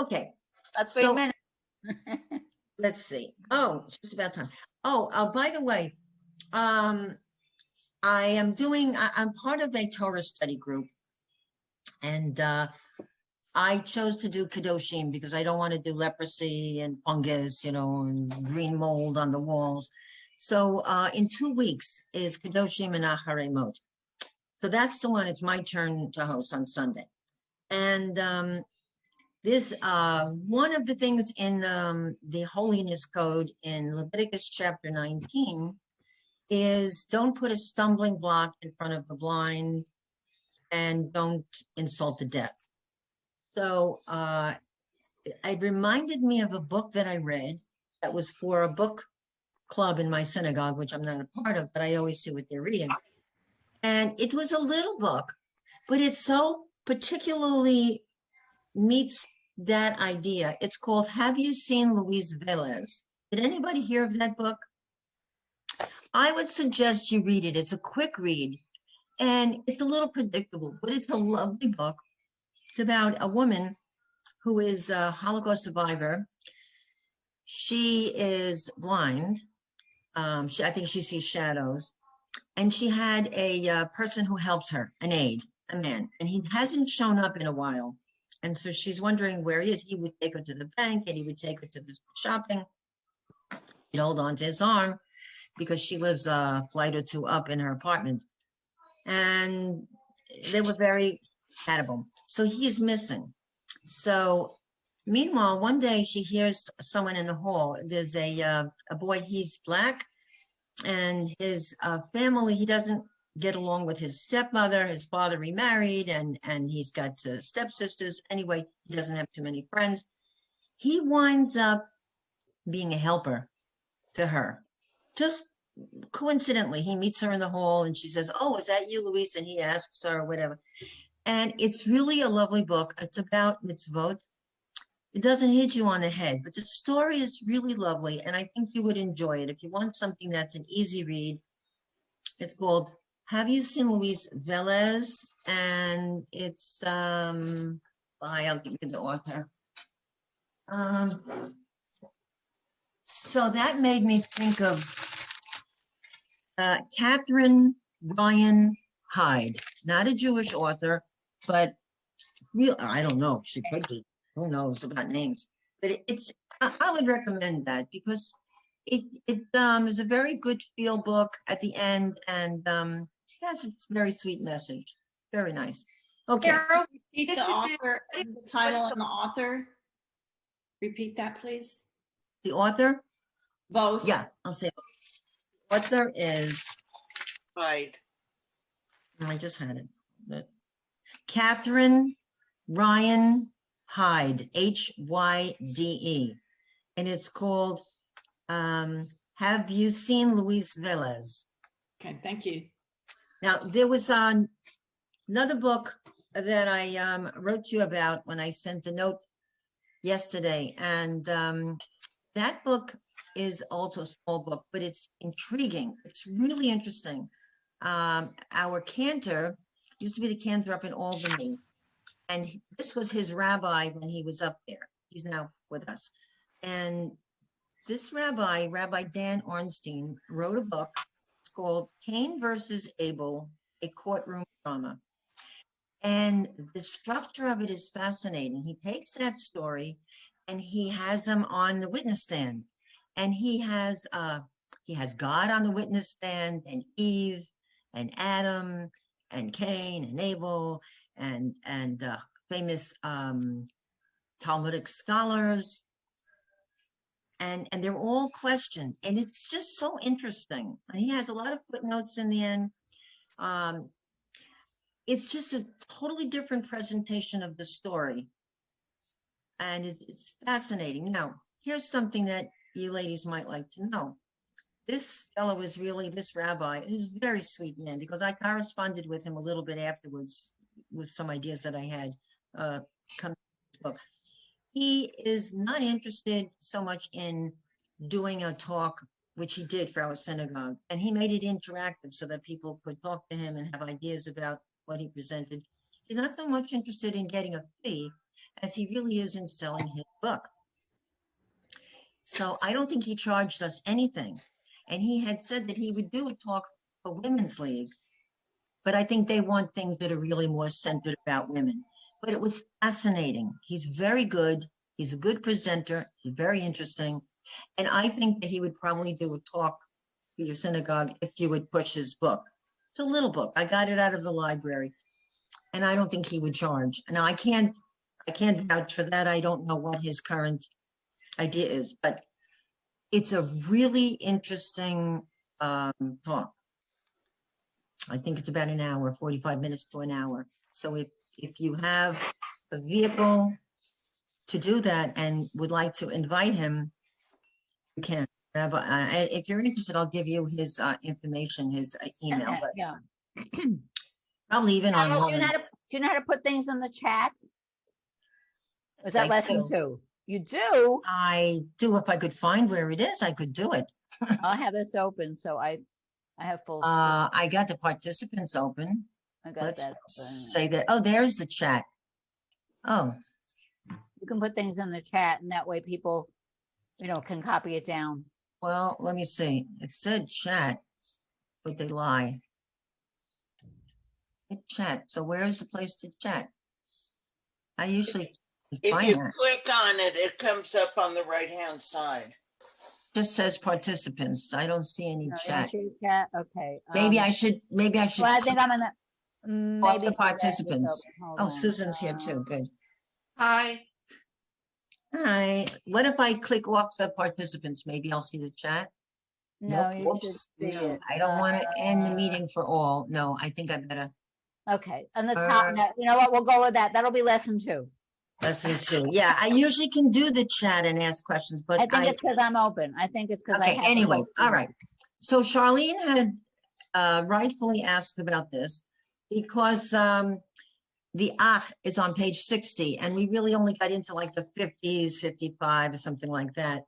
Okay, That's so minutes. let's see. Oh, it's just about time. Oh, by the way, um, I'm part of a Torah study group, and I chose to do Kedoshim because I don't want to do leprosy and fungus, and green mold on the walls. So in 2 weeks is Kedoshim and Acharemot. So that's the one. It's my turn to host on Sunday. And this one of the things in the Holiness Code in Leviticus chapter 19 is don't put a stumbling block in front of the blind and don't insult the deaf. So it reminded me of a book that I read that was for a book club in my synagogue, which I'm not a part of, but I always see what they're reading. And it was a little book, but it so particularly meets that idea. It's called Have You Seen Luis Velez? Did anybody hear of that book? I would suggest you read it. It's a quick read and it's a little predictable, but it's a lovely book. It's about a woman who is a Holocaust survivor. She is blind. I think she sees shadows. And she had a person who helps her, an aide, a man, and he hasn't shown up in a while. And so she's wondering where he is. He would take her to the bank and he would take her to the shopping. He'd hold on to his arm because she lives a flight or two up in her apartment. And they were very compatible. So he's missing. So meanwhile, one day she hears someone in the hall. There's a boy, he's black, and his family, he doesn't get along with his stepmother. His father remarried, and he's got stepsisters. Anyway, he doesn't have too many friends. He winds up being a helper to her. Just coincidentally, he meets her in the hall, and she says, "Oh, is that you, Luis?" And he asks her, or whatever. And it's really a lovely book. It's about mitzvot. It doesn't hit you on the head, but the story is really lovely, and I think you would enjoy it. If you want something that's an easy read, it's called Have You Seen Luis Velez? And it's I'll give you the author. So that made me think of Catherine Ryan Hyde, not a Jewish author, but real. I don't know. She could be. Who knows about names? But I would recommend that because it is a very good feel book at the end, and it has a very sweet message. Very nice. Okay. Carol, repeat the author, the title and the author. Repeat that, please. The author? Both. Yeah, I'll say the author is Right. I just had it. But Catherine Ryan Hyde, Hyde, and it's called Have You Seen Luis Velez? Okay, thank you. Now, there was another book that I wrote to you about when I sent the note yesterday, and that book is also a small book, but it's intriguing. It's really interesting. Our cantor used to be the cantor up in Albany, and this was his rabbi when he was up there. He's now with us. And this rabbi, Rabbi Dan Ornstein, wrote a book called Cain versus Abel, a courtroom drama. And the structure of it is fascinating. He takes that story and he has them on the witness stand. And he has God on the witness stand, and Eve and Adam and Cain and Abel and famous Talmudic scholars. And they're all questioned. And it's just so interesting. And he has a lot of footnotes in the end. It's just a totally different presentation of the story. And it's fascinating. Now, here's something that you ladies might like to know. This fellow is really, this rabbi is a very sweet man, because I corresponded with him a little bit afterwards with some ideas that I had come to this book. He is not interested so much in doing a talk, which he did for our synagogue, and he made it interactive so that people could talk to him and have ideas about what he presented. He's not so much interested in getting a fee as he really isn't selling his book. So I don't think he charged us anything. And he had said that he would do a talk for Women's League, but I think they want things that are really more centered about women. But it was fascinating. He's very good. He's a good presenter. He's very interesting. And I think that he would probably do a talk for your synagogue if you would push his book. It's a little book. I got it out of the library, and I don't think he would charge. Now I can't vouch for that. I don't know what his current idea is, but it's a really interesting talk. I think it's about an hour, 45 minutes to an hour. So if you have a vehicle to do that and would like to invite him, you can. If you're interested, I'll give you his information, his email, Okay, but yeah. probably even Carol, do you online. know how to, do you know how to put things in the chat? Was Yes, that I lesson do. 2? You do? I do. If I could find where it is, I could do it. I'll have this open, so I have full screen. I got the participants open. I got Let's that open. say that. Oh, there's the chat. Oh, You can put things in the chat, and that way people, can copy it down. well, let me see. It said chat, but they lie. It chat. So where's the place to chat? I usually If find you that. click on it, it comes up on the right-hand side. Just says participants. I don't see any No, you don't chat. see the chat? Okay. Maybe I should Well, I think I'm gonna off maybe the do that. Just participants. open. Hold Oh, on. Susan's here too. Good. Hi. Hi. What if I click off the participants? Maybe I'll see the chat. No, Nope. you Whoops. should see No. it. I don't want to end the meeting for all. No, I think I better. Okay, on the top, Uh, you know what? We'll go with that. That'll be lesson 2. Lesson 2. Yeah, I usually can do the chat and ask questions, but I think it's because I'm open. I think it's because I okay, have. the anyway, full all screen. right. So Charlene had rightfully asked about this because the ach is on page 60, and we really only got into like the 50s, 55 or something like that.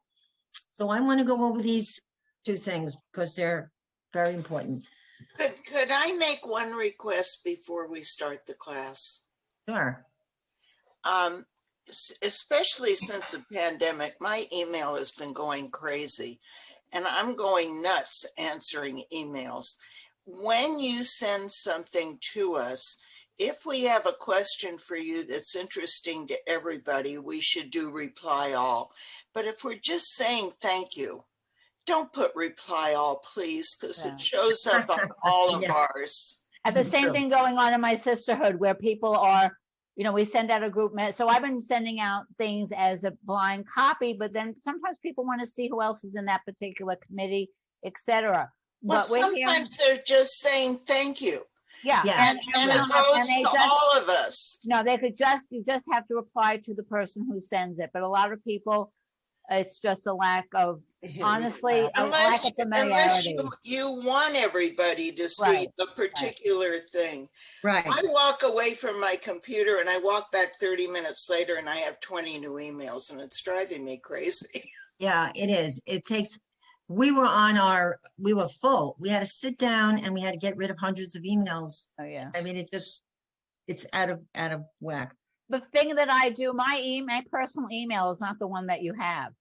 So I want to go over these 2 things because they're very important. Could I make one request before we start the class? Sure. Especially since the pandemic, my email has been going crazy and I'm going nuts answering emails. When you send something to us, if we have a question for you that's interesting to everybody, we should do reply all. But if we're just saying thank you, don't put reply all, please, because Yeah. it shows up on all of Yeah. ours. I have the same True. thing going on in my sisterhood where people are, we send out a group message. So I've been sending out things as a blind copy, but then sometimes people want to see who else is in that particular committee, etc. Well, But we're here. sometimes they're just saying thank you. Yeah. Yeah. And it goes to all of us. No, you just have to reply to the person who sends it. But a lot of people, it's just a lack of, honestly, a lack Unless of familiarity. you want everybody to see Right, a particular thing. Right. I walk away from my computer and I walk back 30 minutes later and I have 20 new emails and it's driving me crazy. Yeah, it is. It takes, we were full. We had to sit down and we had to get rid of hundreds of emails. Oh, yeah. I mean, it's out of whack. The thing that I do, my personal email is not the one that you have.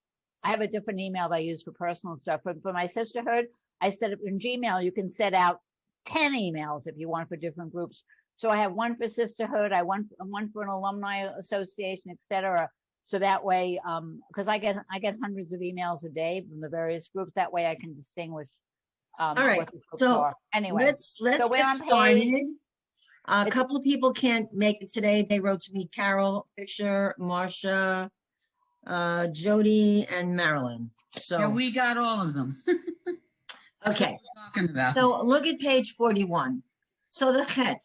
I have a different email that I use for personal stuff. But for my sisterhood, I set up in Gmail, you can set out 10 emails if you want for different groups. So I have one for sisterhood, I want one for an alumni association, etc. So that way, because I get hundreds of emails a day from the various groups. That way I can distinguish All right. what the groups So are. Anyway, let's so we're get on started. A It's- couple of people can't make it today. They wrote to me: Carol, Fisher, Marcia, Jody, and Marilyn. Yeah, So we got all of them. okay. Talking about. So look at page 41. So the chet.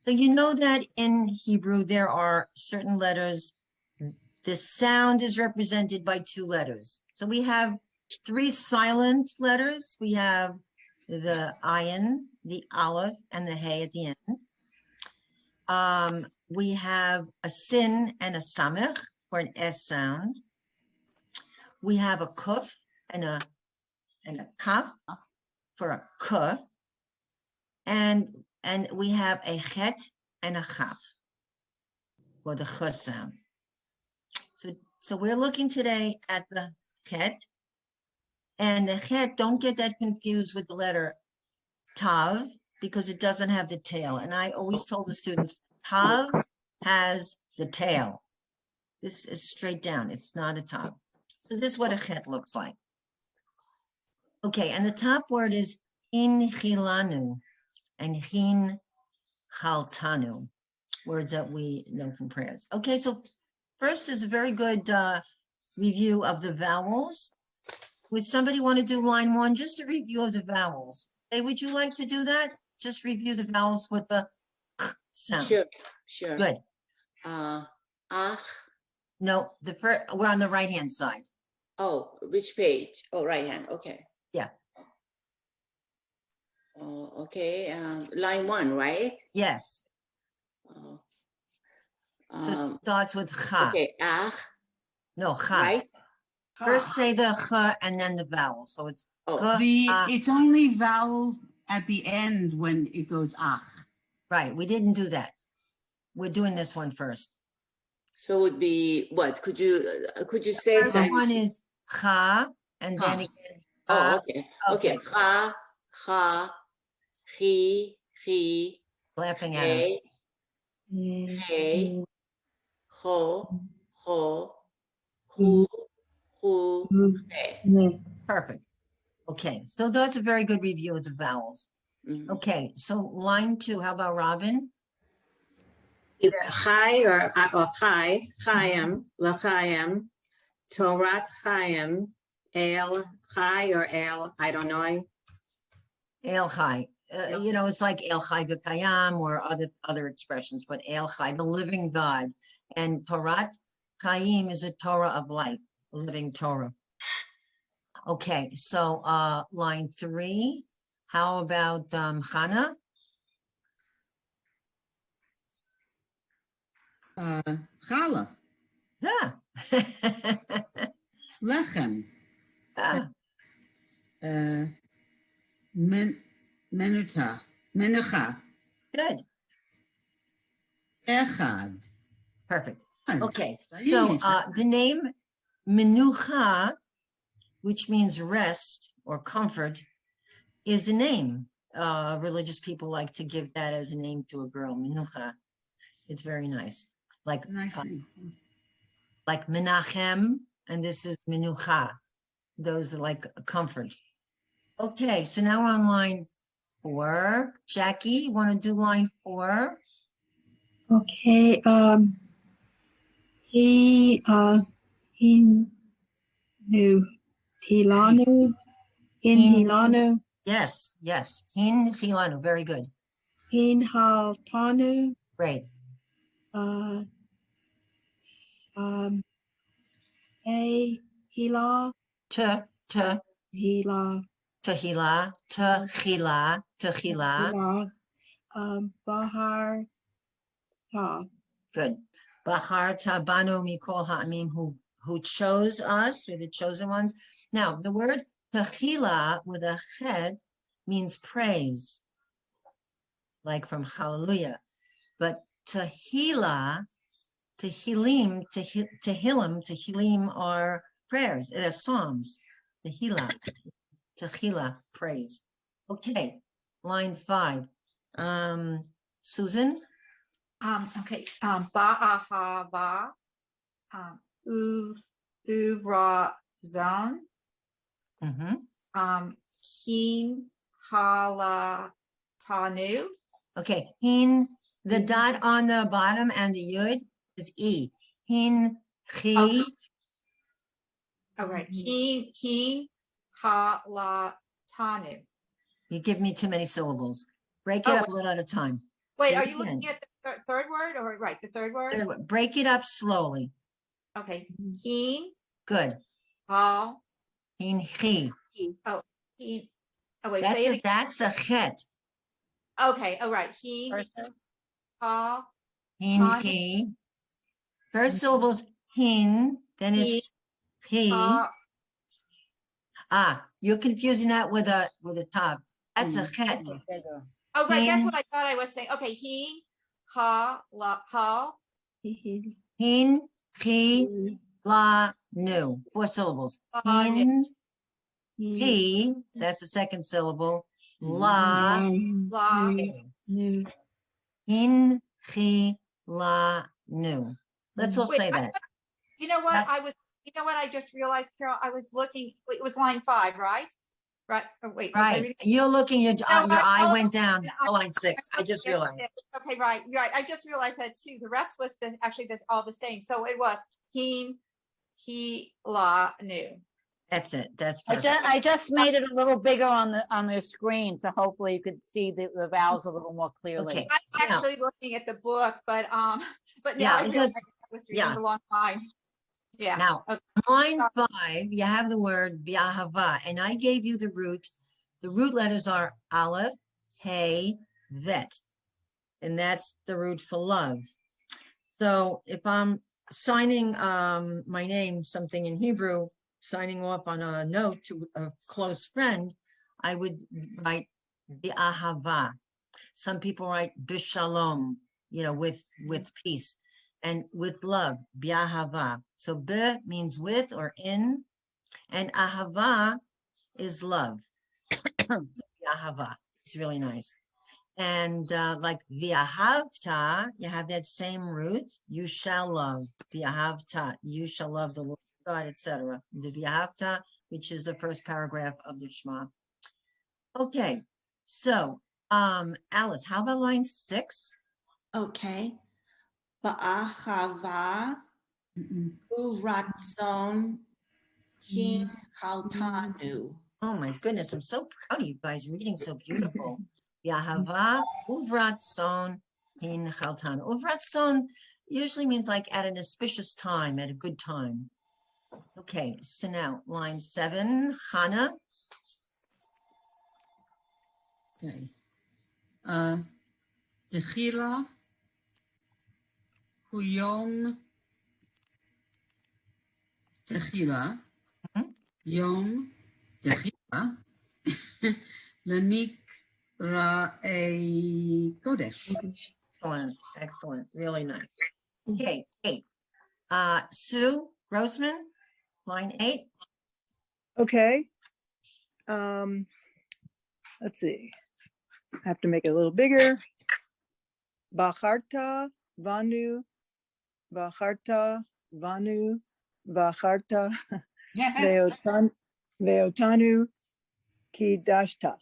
So you know that in Hebrew there are certain letters. The sound is represented by 2 letters. So we have 3 silent letters. We have the ayin, the aleph, and the hey at the end. We have a sin and a samech for an S sound. We have a kuf and a kaf for a k. And we have a chet and a chaf for the ch sound. So we're looking today at the chet. And the chet, don't get that confused with the letter tav, because it doesn't have the tail. And I always told the students, tav has the tail. This is straight down. It's not a tav. So this is what a chet looks like. Okay, and the top word is hin chilanu and hin chaltanu, words that we know from prayers. Okay, so first is a very good review of the vowels. Would somebody want to do line 1? Just a review of the vowels. Hey, would you like to do that? Just review the vowels with the sound. Sure. Good. Ah, No, the first, we're on the right-hand side. oh, which page? Oh, right hand, okay. Yeah. Oh, okay, line 1, right? Yes. Oh, So it starts with cha. okay, No, cha. right? First say the cha and then the vowel. So it's Oh. cha, ah. It's only vowel at the end when it goes ach. Right, we didn't do that. We're doing this one first. So would be what? Could you say First that? one is cha, and then Ha. again, Oh, ah. okay. Okay. Okay. Ha, ha, he, Laughing at us. hey, ho, who, hey. Perfect. Okay, so that's a very good review of the vowels. Mhm. Okay, so line 2, how about Robin? Either Chai or Chai, Chaim, L'chaim, Torat Chaim, El Chai or El, I don't know. El Chai. Yep. You know, it's like El Chai B'Kayam or other expressions, but El Chai, the living God. And Torat Chaim is a Torah of life, a living Torah. Okay, so line 3, how about Chana? Challah, Yeah. lechem, Ah, menucha, good, echad. perfect. Nice. Okay, Very so nice. the name Menucha, which means rest or comfort, is a name. Religious people like to give that as a name to a girl, Menucha. It's very nice. Like Nice name. like Menachem, and this is Menucha. Those are like comfort. Okay, so now we're on line 4. Jackie, you want to do line 4? Okay, he knew Hilanu, in Hilanu, Yes, yes. Hin Chilanu, very good. in Haltanu, Great. A Hila, Te, Hila, tehila, tehila. Hila, Bahar, Ta, Good. Bahar tabanu mikol ha'amim, who chose us, we're the chosen ones. Now, the word tehila with a chet means praise, like from hallelujah. But tehila, tehillim are prayers. They're psalms. Tehila, praise. Okay, line 5. Susan? Okay, Ba'ahava, Uvra zone, Mm-hmm. Keen Hala Tanu. Okay, hin, the dot on the bottom and the yud is E. Hin, chi, Okay. All right, Keen Hala Tanu. you give me too many syllables. Break it Oh, up a little at a time. Wait, Do are it you looking again. at the third word or right, the third word? Third one, break it up slowly. Okay, Keen Good. Hal, Hin, chi. Keen, oh wait, That's say it a, again. that's a chet. Okay, all right, Keen Hal, Hin, Tanu. chi. First syllable's hin, then it's chi. You're confusing that with a top. That's a chet. Oh, right, that's Hin, what I thought I was saying. Okay, he, ha, la, ha, Hil, hin, chi, la, nu, 4 syllables. La, Hin, He, he, that's the second syllable. La, La. new. hin, he, la, nu. Let's all Wait, say that. You know what? That- You know what? I just realized, Carol, I was looking, it was line 5, right? Right. Oh, wait. Was I Right. reading? You're looking, your what? eye Oh, went down I- to line 6. I just Yes, realized. yes. Okay, right. I just realized that too. The rest was actually this all the same. So it was he, la, nu. That's it. That's I perfect. just made it a little bigger on the screen, so hopefully you could see the vowels a little more clearly. Okay. I'm Now- actually looking at the book, but now Yeah, I it realize does- I was reading yeah. the long line. Yeah. Now, Okay. line 5, you have the word biahava, and I gave you the root. The root letters are aleph, hey, vet, and that's the root for love. So if I'm signing my name, something in Hebrew, signing off on a note to a close friend, I would write biahava. Some people write bishalom, with peace. And with love, biahava. So be means with or in, and ahava is love. So biahava. It's really nice. And like viahavta, you have that same root. You shall love. Viahavta, you shall love the Lord God, etc. The viahavta, which is the first paragraph of the Shema. Okay, so Alice, how about line 6? Okay. Ba'achava uratzon hin chaltanu. Oh my goodness, I'm so proud of you guys reading so beautiful. Yahava uvratzon hin chaltan. Uvratzon usually means like at an auspicious time, at a good time. Okay, so now line 7, Hannah. Okay. Techila, Huyom, Techila, Mhm. Yom, Techila, Lemikra e Kodesh. Excellent, excellent, really nice. Okay, 8. Sue Grossman, line 8. Okay. Let's see. I have to make it a little bigger. Bacharta, Vanu, Bacharta, Vanu, Bacharta, Veotanu, Kidashta.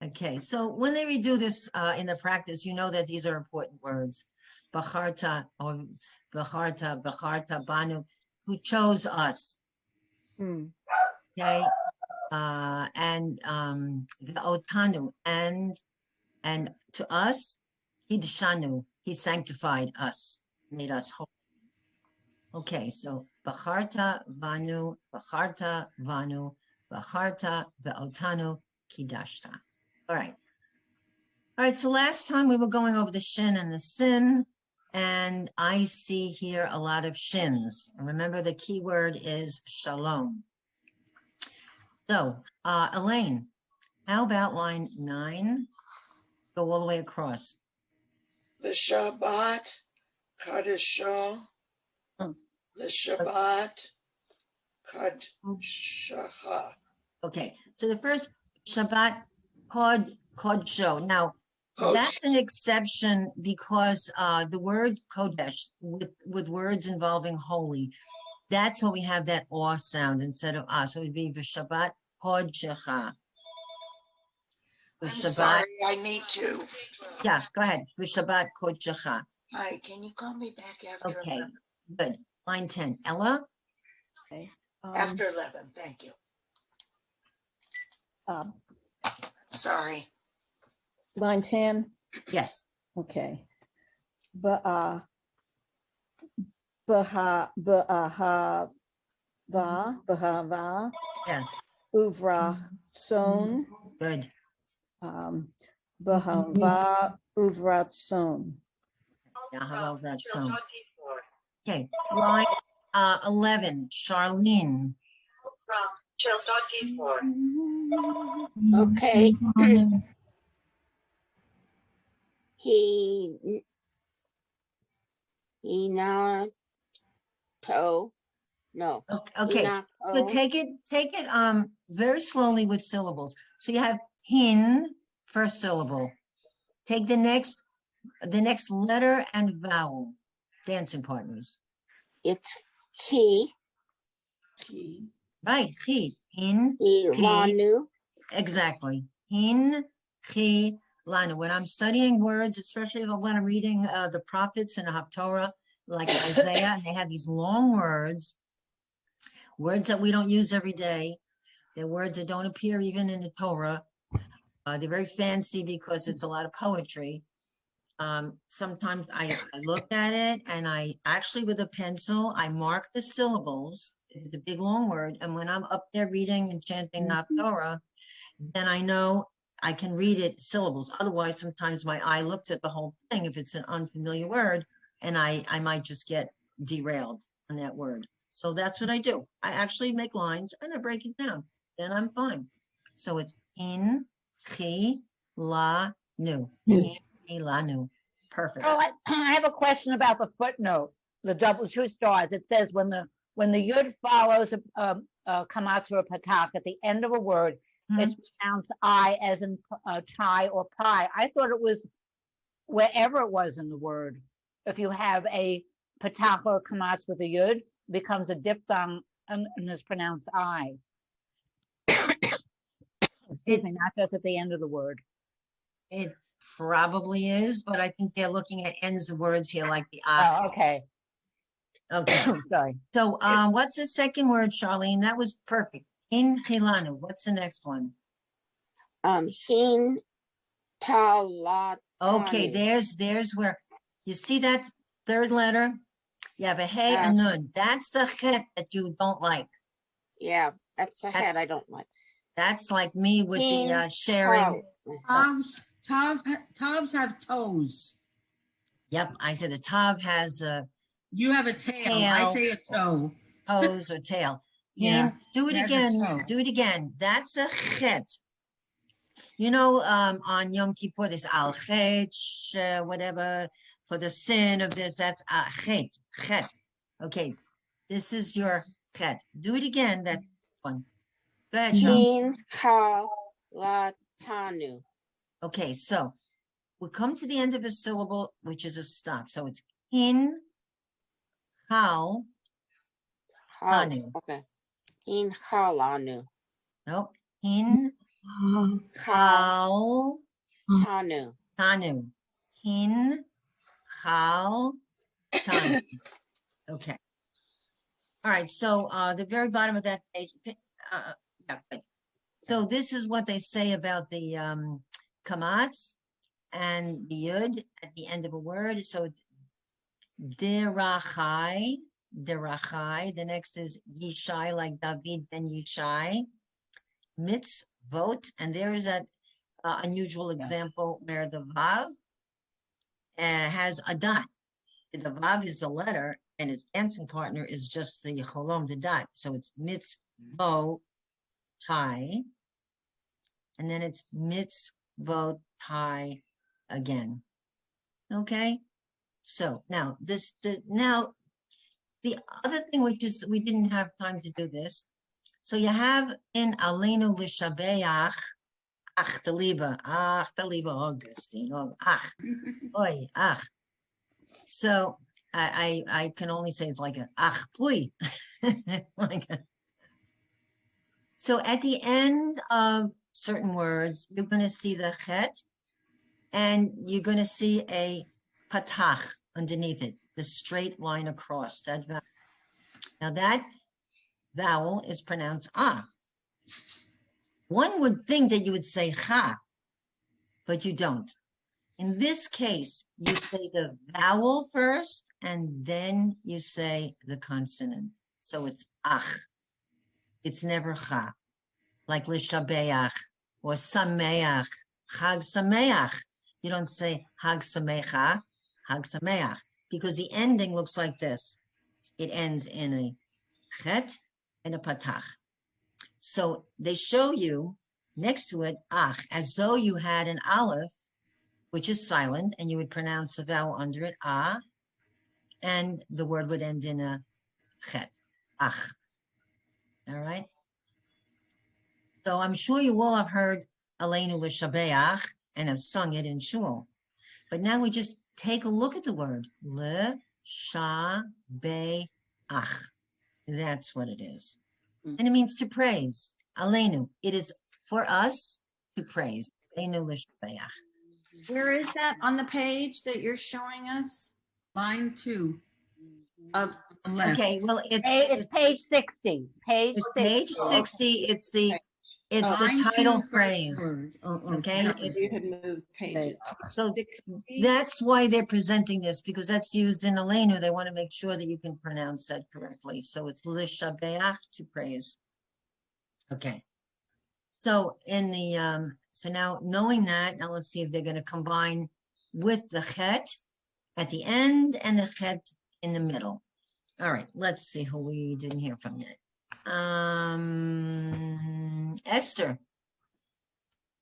Okay, so when they redo this in the practice, you know that these are important words. Bacharta or Bacharta, Banu, who chose us. Okay, and Otanu, and to us, Hidshanu, he sanctified us, made us whole. Okay, so Bacharta, Vanu, Bacharta, Ve'otanu, Kidashta. All right. All right, so last time we were going over the shin and the sin, and I see here a lot of shins. And remember, the key word is shalom. So, Elaine, how about line 9? Go all the way across. The Shabbat, Kadisha, the Shabbat, Kadshacha. Okay, so the first Shabbat Kodsho. Now, that's an exception because the word Kodesh, with words involving holy, that's when we have that aw sound instead of ah. So it would be V'Shabbat Kodshecha. I'm sorry, I need to. Yeah, go ahead. V'Shabbat Kodshecha. Hi, can you call me back after Okay, 11? good. Line 10. Ella? Okay. After 11, thank you. Sorry. Line 10, Yes. okay. Ba'ahava, Bahava, Yes. Uvratzon, Good. Bahava, Uvratzon. Yeah, how about that song? Okay, line 11, Charlene. Okay. He not toe No. Okay, Ina, so oh, take it very slowly with syllables. So you have hin, first syllable. Take the next letter and vowel. Dancing partners. it's he, Right, chi, hin, chi. Lanu. Exactly. Hin, chi, lanu. When I'm studying words, especially when I'm reading the prophets in the Haftorah, like Isaiah, and they have these long words that we don't use every day. They're words that don't appear even in the Torah. They're very fancy because it's a lot of poetry. Sometimes I look at it and I actually with a pencil, I mark the syllables. It's a big long word. And when I'm up there reading and chanting the Torah, then I know I can read it syllables. Otherwise, sometimes my eye looks at the whole thing if it's an unfamiliar word, and I might just get derailed on that word. So that's what I do. I actually make lines and I break it down. Then I'm fine. So it's in, chi, la, nu. In, chi, la, nu. Perfect. Oh, I have a question about the footnote, the double two stars. It says when the yud follows a kamatz or a patak at the end of a word, it's pronounced I as in chai or pie. I thought it was wherever it was in the word. If you have a patak or a kamatz with a yud, it becomes a diphthong and is pronounced I. Excuse me, not just at the end of the word. It probably is, but I think they're looking at ends of words here, like the ah. Oh, okay. Okay. Sorry. So what's the second word, Charlene? That was perfect. In chilanu. What's the next one? Hin, talatani. Okay, there's where you see that third letter. You have a hey, a nun. That's the chet that you don't like. Yeah, that's the head I don't like. That's like me with the Hin, sharing. Tovs have toes. Yep, I said the tav has a You have a tail. I say a toe. toes or tail. Yeah, Do it it has a again. toe. Do it again. That's the chet. You know, on Yom Kippur, this al chet, whatever, for the sin of this, that's chet, chet. Okay, this is your chet. Do it again, that's one. Go ahead, Sean. Hin, kalatanu. Okay, so we come to the end of a syllable, which is a stop. So it's hin, hal, tanu. Okay. Hin, halanu. Nope. Hin, hal, Tanu. tanu. Hin, hal, tanu. Okay. All right. So the very bottom of that page. Yeah, good. So this is what they say about the kamatz and the yud at the end of a word. So derachai, derachai. The next is yishai, like David ben Yishai. Mitzvot, and there is that unusual example where the vav has a dot. The vav is the letter, and its dancing partner is just the cholom, the dot. So it's mitzvot tai, and then it's mitzvot tai again. Okay, so now the other thing, which is we didn't have time to do this. So you have in Aleinu Lishabeach, ach taliba, Augustine, ach, oi, ach. So I can only say it's like a ach pui. So at the end of certain words, you're going to see the chet, and you're going to see a patach underneath it, the straight line across that vowel. Now that vowel is pronounced ah. One would think that you would say cha, but you don't. In this case, you say the vowel first, and then you say the consonant. So it's ach. It's never cha, like lishabeach or sameach, chag sameach. You don't say hag samecha, hag sameach, because the ending looks like this. It ends in a chet and a patach. So they show you next to it, ach, as though you had an aleph, which is silent, and you would pronounce the vowel under it, ah, and the word would end in a chet. ach. All right. So I'm sure you all have heard Aleinu L'Shabeach and have sung it in shul. But now we just take a look at the word L'Shabeach. That's what it is. And it means to praise. Aleinu. It is for us to praise. Aleinu L'Shabeach. Where is that on the page that you're showing us? Line 2 Of, on the left. Okay, well, It's page 60, page it's 60. page 60. It's the Line title 2, first phrase. word. Okay, you it's had moved pages. so 60? that's why they're presenting this, because that's used in Aleinu. They want to make sure that you can pronounce that correctly. So it's L'Shabeach, to praise. Okay. So in the so now knowing that, now let's see if they're going to combine with the chet at the end and the chet in the middle. All right, let's see who we didn't hear from yet. Esther.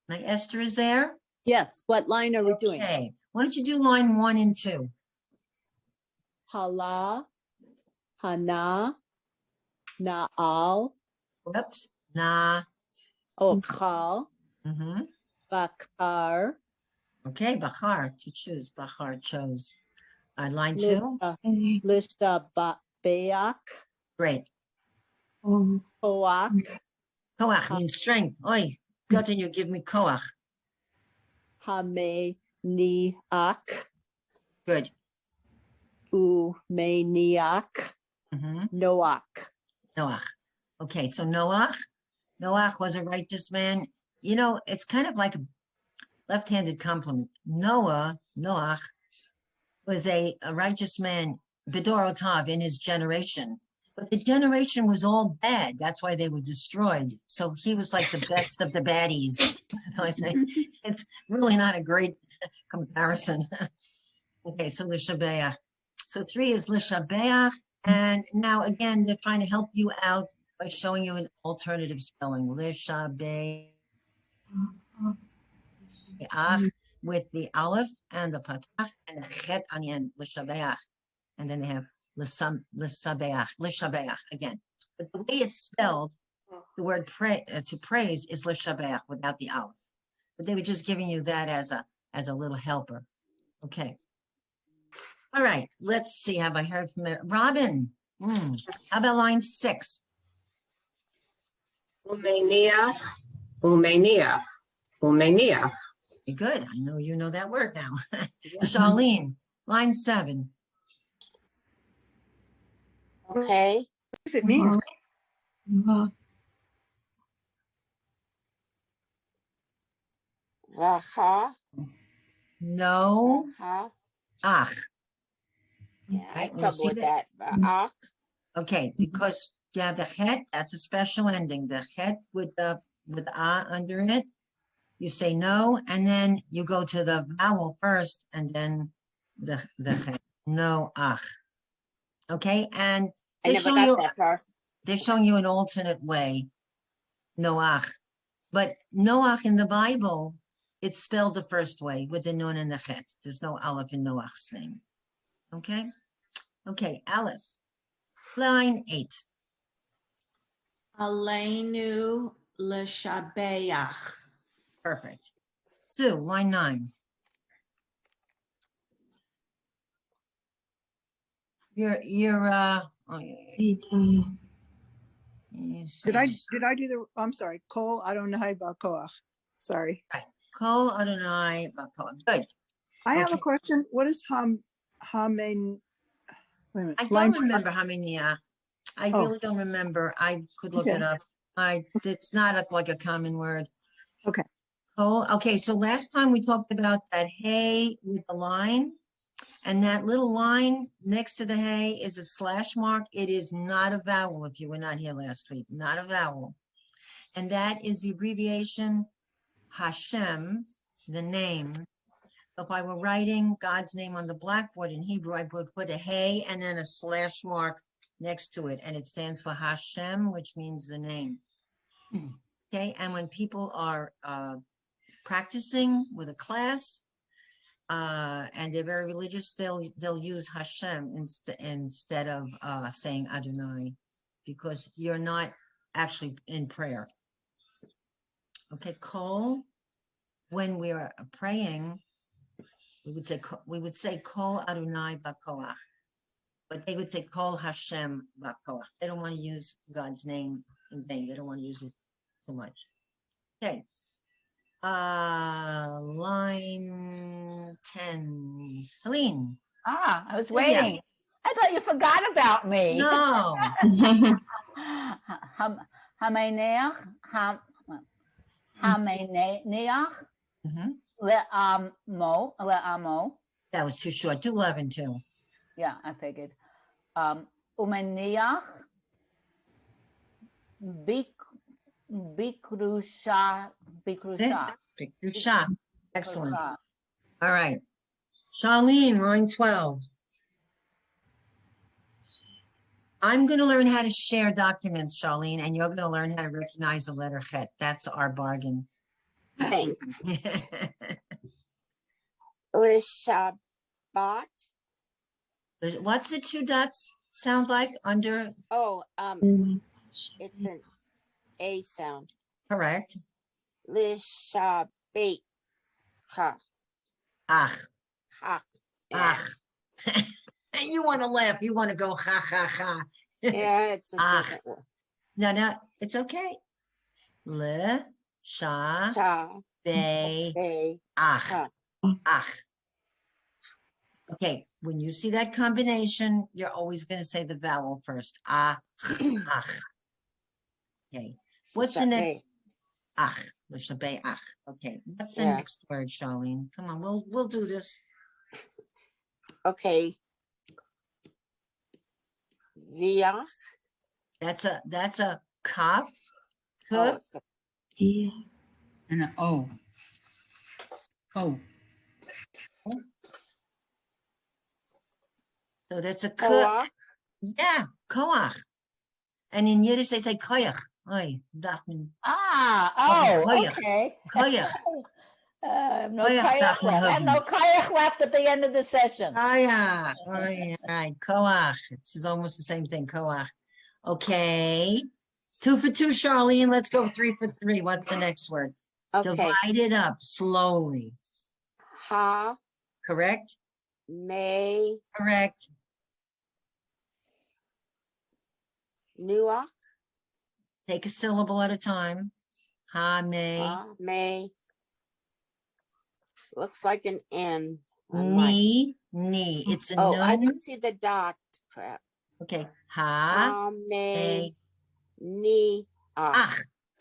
My Esther is there? Yes, what line are we doing? Okay. Why don't you do line 1 and 2? Hala, Hana, Naal, Whoops. Nah. Okal, Mm-hmm. Bakar, Okay, Bachar, to choose. Bachar chose. Line 2. Lishabeach, Great. Koach, Koach means strength. Oi, God, you give me koach. Hameniach, Good. Umeniach, Mm-hmm. Noach. Noach. Okay, so Noach was a righteous man. You know, it's kind of like a left-handed compliment. Noach, was a righteous man, B'dor Otav, in his generation. But the generation was all bad. That's why they were destroyed. So he was like the best of the baddies. So I say, it's really not a great comparison. Okay, so L'Shabeach. So 3 is L'Shabeach. And now again, they're trying to help you out by showing you an alternative spelling. L'Shabeach with the aleph and the patach and the chet on the end. L'Shabeach. And then they have L'Shabeach again. But the way it's spelled, the word to praise is L'Shabeach without the aleph. But they were just giving you that as a little helper. Okay. All right. Let's see. Have I heard from Robin? How about line 6? Umeniach, Umeniach, Umeniach. Good. I know you know that word now. Charlene, line 7. Okay. What does it mean? Vacha. No. Vacha. Ach. Yeah, I Right, have we'll trouble see with that. that. Ach. Okay, because you have the chet, that's a special ending. The chet with under it. You say no, and then you go to the vowel first, and then the chet. No ach. Okay, and I never got that far. they're showing you an alternate way. Noach. But Noach in the Bible, it's spelled the first way with the nun and the chet. There's no aleph in Noach's name. Okay? Okay, Alice. Line 8. Aleinu L'Shabeach. Perfect. Sue, line 9. Did I do the, I'm sorry, Kol Adonai Bakoach. Sorry. Kol Adonai Bakoach. Good. I have a Okay. question. What is Hamen? Wait a minute. I Line don't remember how many. I Oh. really don't remember. I could look Okay. it up. It's not like a common word. Okay. Kol. Okay, so last time we talked about that hay with the line, and that little line next to the hay is a slash mark. It is not a vowel. If you were not here last week, not a vowel, and that is the abbreviation Hashem, the name. If I were writing God's name on the blackboard in Hebrew, I would put a hey and then a slash mark next to it, and it stands for Hashem, which means the name. Okay, and when people are practicing with a class and they're very religious, they'll use Hashem instead of saying Adonai, because you're not actually in prayer. Okay, Kol, when we are praying, we would say Kol Adonai Bakoach, but they would say Kol Hashem Bakoach. They don't want to use God's name in vain. They don't want to use it too much. Okay. Line 10. Helene. I was Sylvia. waiting. I thought you forgot about me. No. Hameneach, Hameneach, Mhm. Le'amo. That was too short. Do 11 too. Yeah, I figured. Umeniach, Bikrusha. Bikrusha. Excellent. All right. Charlene, line 12. I'm going to learn how to share documents, Charlene, and you're going to learn how to recognize the letter chet. That's our bargain. Thanks. Lishabat. What's the two dots sound like under? Oh, it's an A sound. Correct. Lishabet. Ha. Ach. Ha. Ach. You want to laugh. You want to go ha, ha, ha. Yeah, it just Ach. doesn't work. No, it's okay. Le, sha, Cha. be, Be. ach. Ha. Ach. Okay, when you see that combination, you're always going to say the vowel first. Ach, ach. Okay, what's the next? Ach, l'shabei ach. Okay, what's the next word, Charlene? Come on, we'll do this. Okay. Viach. That's a kaf. Oh, Kuf. And an O. Oh, So that's a kuf. Koach. Yeah, koach. And in Yiddish they say koyach. Oy, dachman. Koyach. Okay. Koyach. No Koyach kayak dachman left. I have no kayak left at the end of the session. Koyach. All right, koach. It's almost the same thing, koach. Okay. 2 for 2, Charlene. Let's go 3 for 3. What's the next word? Okay. Divide it up slowly. Ha. Correct? May. Correct. Nuach. Take a syllable at a time. Ha, may. Ha. May. Looks like an N. on mine. Knee. It's a Oh, I nun. didn't see the dot. Crap. Okay. Ha, May. may. Ni. Ah.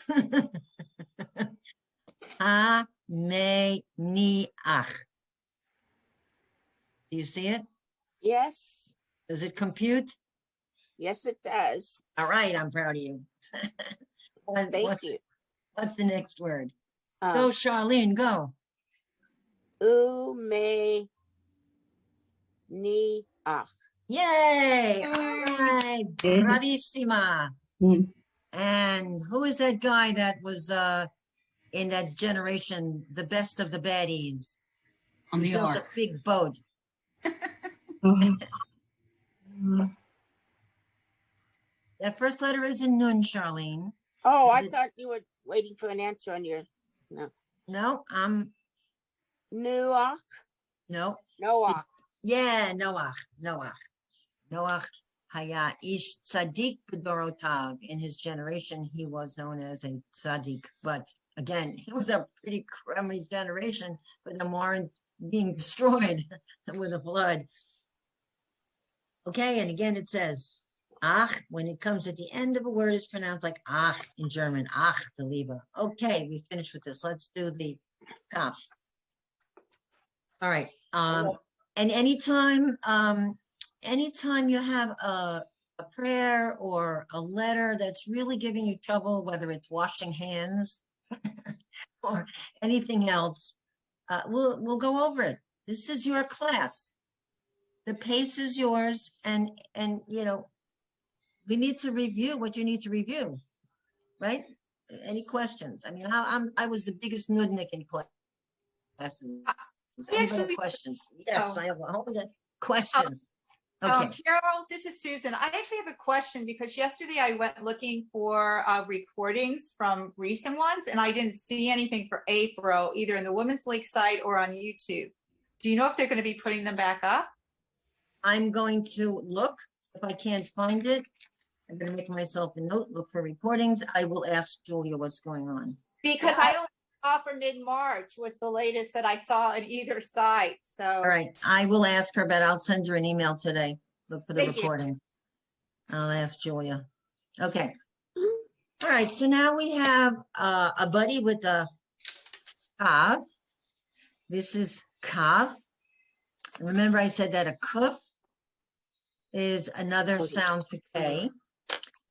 Ach. Ha, may, ni, ach. Do you see it? Yes. Does it compute? Yes, it does. All right, I'm proud of you. Thank you. What's the next word? Go, Charlene, go. May. Ni. Ach. Yay! All right, bravissima. And who is that guy that was in that generation, the best of the baddies? on He the built a ark. big boat. That first letter is a nun, Charlene. Oh, I Is it- thought you were waiting for an answer on your. No, Nuach. no. Noach. Yeah, Noach haya ish tzaddik b'dorotav. In his generation, he was known as a tzaddik. But again, he was a pretty crummy generation, but them weren't being destroyed with a flood. Okay, and again it says, ach, when it comes at the end of a word, is pronounced like ach in German, ach, the Liebe. Okay, we finished with this. Let's do the kaf. All right. And anytime you have a prayer or a letter that's really giving you trouble, whether it's washing hands or anything else, we'll go over it. This is your class. The pace is yours, and you know, we need to review what you need to review, right? Any questions? I mean, I was the biggest nudnik in classes. Anybody have questions? Yes, I have all the questions. Okay, Carol, this is Susan. I actually have a question because yesterday I went looking for recordings from recent ones and I didn't see anything for April, either in the Women's League site or on YouTube. Do you know if they're going to be putting them back up? I'm going to look. If I can't find it, I'm gonna make myself a note, look for recordings. I will ask Julia what's going on. Because I only saw for mid-March was the latest that I saw in either site, so. All right, I will ask her, but I'll send her an email today. Look for the Thank you. recording. I'll ask Julia. Okay. All right, so now we have a buddy with a kav. This is kav. Remember I said that a kuf is another sound for K.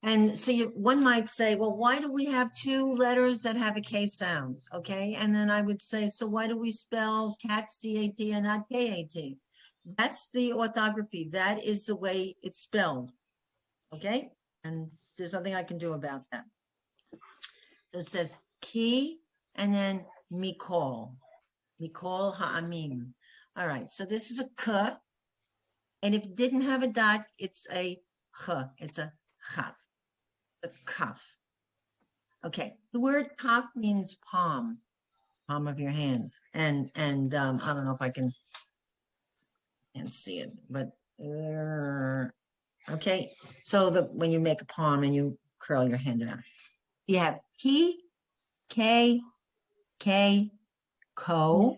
And so one might say, well, why do we have two letters that have a K sound? Okay, and then I would say, so why do we spell cat C-A-T and not K-A-T? That's the orthography. That is the way it's spelled. Okay, and there's nothing I can do about that. So it says ki and then mikol. Mikol ha'amim. All right, so this is a k. And if it didn't have a dot, it's a ch. It's a chaf. A kaf. Okay, the word kaf means palm of your hand. And I don't know if I can't see it, but okay. So when you make a palm and you curl your hand out, you have ki, k, ko,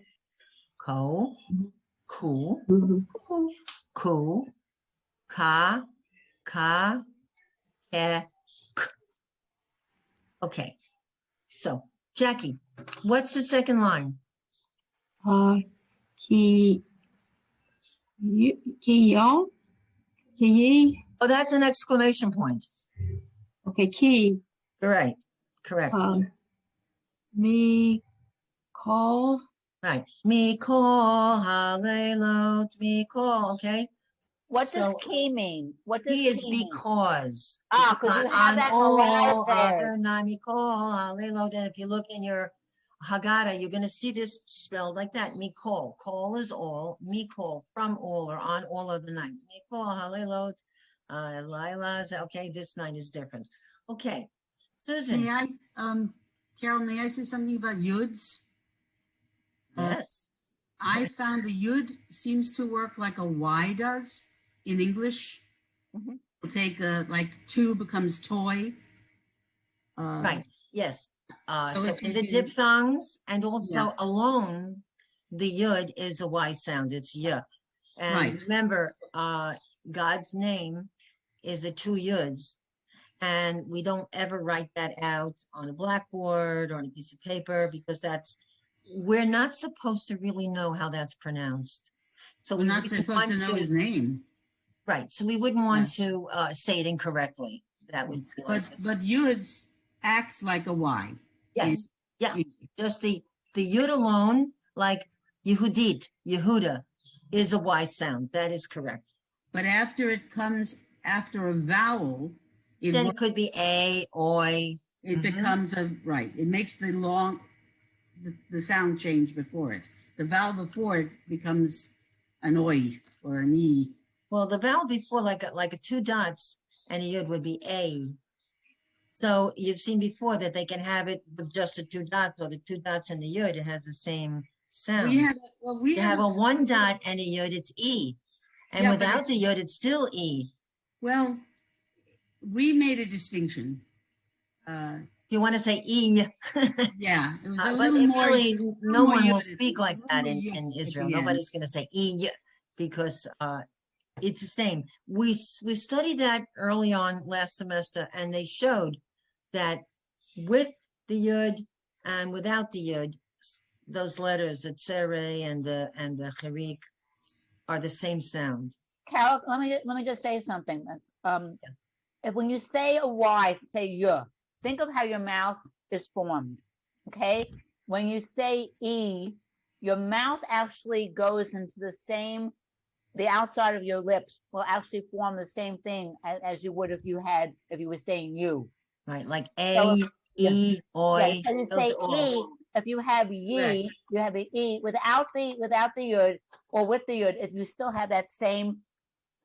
ku, ka, ke, k. Okay, so Jackie, what's the second line? Ki yo, ki. Oh, that's an exclamation point. Okay, ki. You're right. Correct. Me call. Right. Me call, hallelujah, me call. Okay. What So, does key mean? What does He is key mean? because. Ah, Because 'cause you have that in the all letters. other namikol, hallelujah. And if you look in your Haggadah, you're going to see this spelled like that. Mikol. Call is all. Mikol, from all or on all of the nights. Mikol, hallelujah. Lila, okay, this night is different. Okay. Susan. May I, Carol, may I say something about yuds? Yes. I found the yud seems to work like a Y does in English. Mhm. We'll take like two becomes toy. Right. Yes. So So if in you the do- diphthongs and also Yeah. alone, the yud is a Y sound. It's y. And Right. remember, God's name is the two yuds. And we don't ever write that out on a blackboard or on a piece of paper because we're not supposed to really know how that's pronounced. So We're we not wouldn't supposed to want know his name. right. So we wouldn't want to say it incorrectly. That would be like But yuds acts like a Y. yes. Yeah. Just the yud alone, like Yehudit, Yehuda, is a Y sound. That is correct. But after it comes after a vowel, Then it could be a, oi. It becomes a right. It makes the sound change before it. The vowel before it becomes an oi or an e. Well, the vowel before, like a two dots and a yud would be a. So you've seen before that they can have it with just the two dots or the two dots and the yud. It has the same sound. We have a one dot and a yud, it's e. And Yeah, without the yud, it's still e. Well, we made a distinction. You want to say e. Yeah, it was a But little more. really, no more one will yud. speak like that more in yud at Israel. the end. Nobody's going to say e because it's the same. We studied that early on last semester, and they showed that with the yud and without the yud, those letters, the tsere and the chirik, are the same sound. Carol, let me just say something. If when you say a Y, say y, think of how your mouth is formed. Okay, when you say e, your mouth actually goes into the outside of your lips will actually form the same thing as you would if you were saying you. Right, like So e, oi. Yeah, you say e. If you have ye, Correct. you have an e without the yud, or with the yud. If you still have that same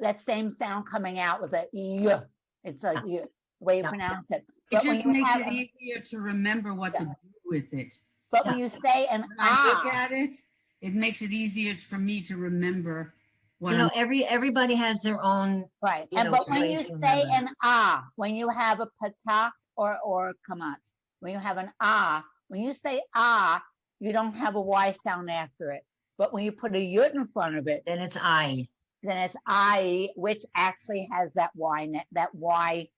that same sound coming out with a y. It's like the way you Yeah. pronounce it. It But when just you makes have it easier to remember what to do with it. But when you say an When I look ah, at it, it makes it easier for me to remember what You know, I'm. everybody has their own, right. you And know, but when you ways to say remember. an ah, when you have a patak or kamat, when you have an ah, when you say ah, you don't have a y sound after it. But when you put a yud in front of it, Then it's I. then it's I, which actually has that y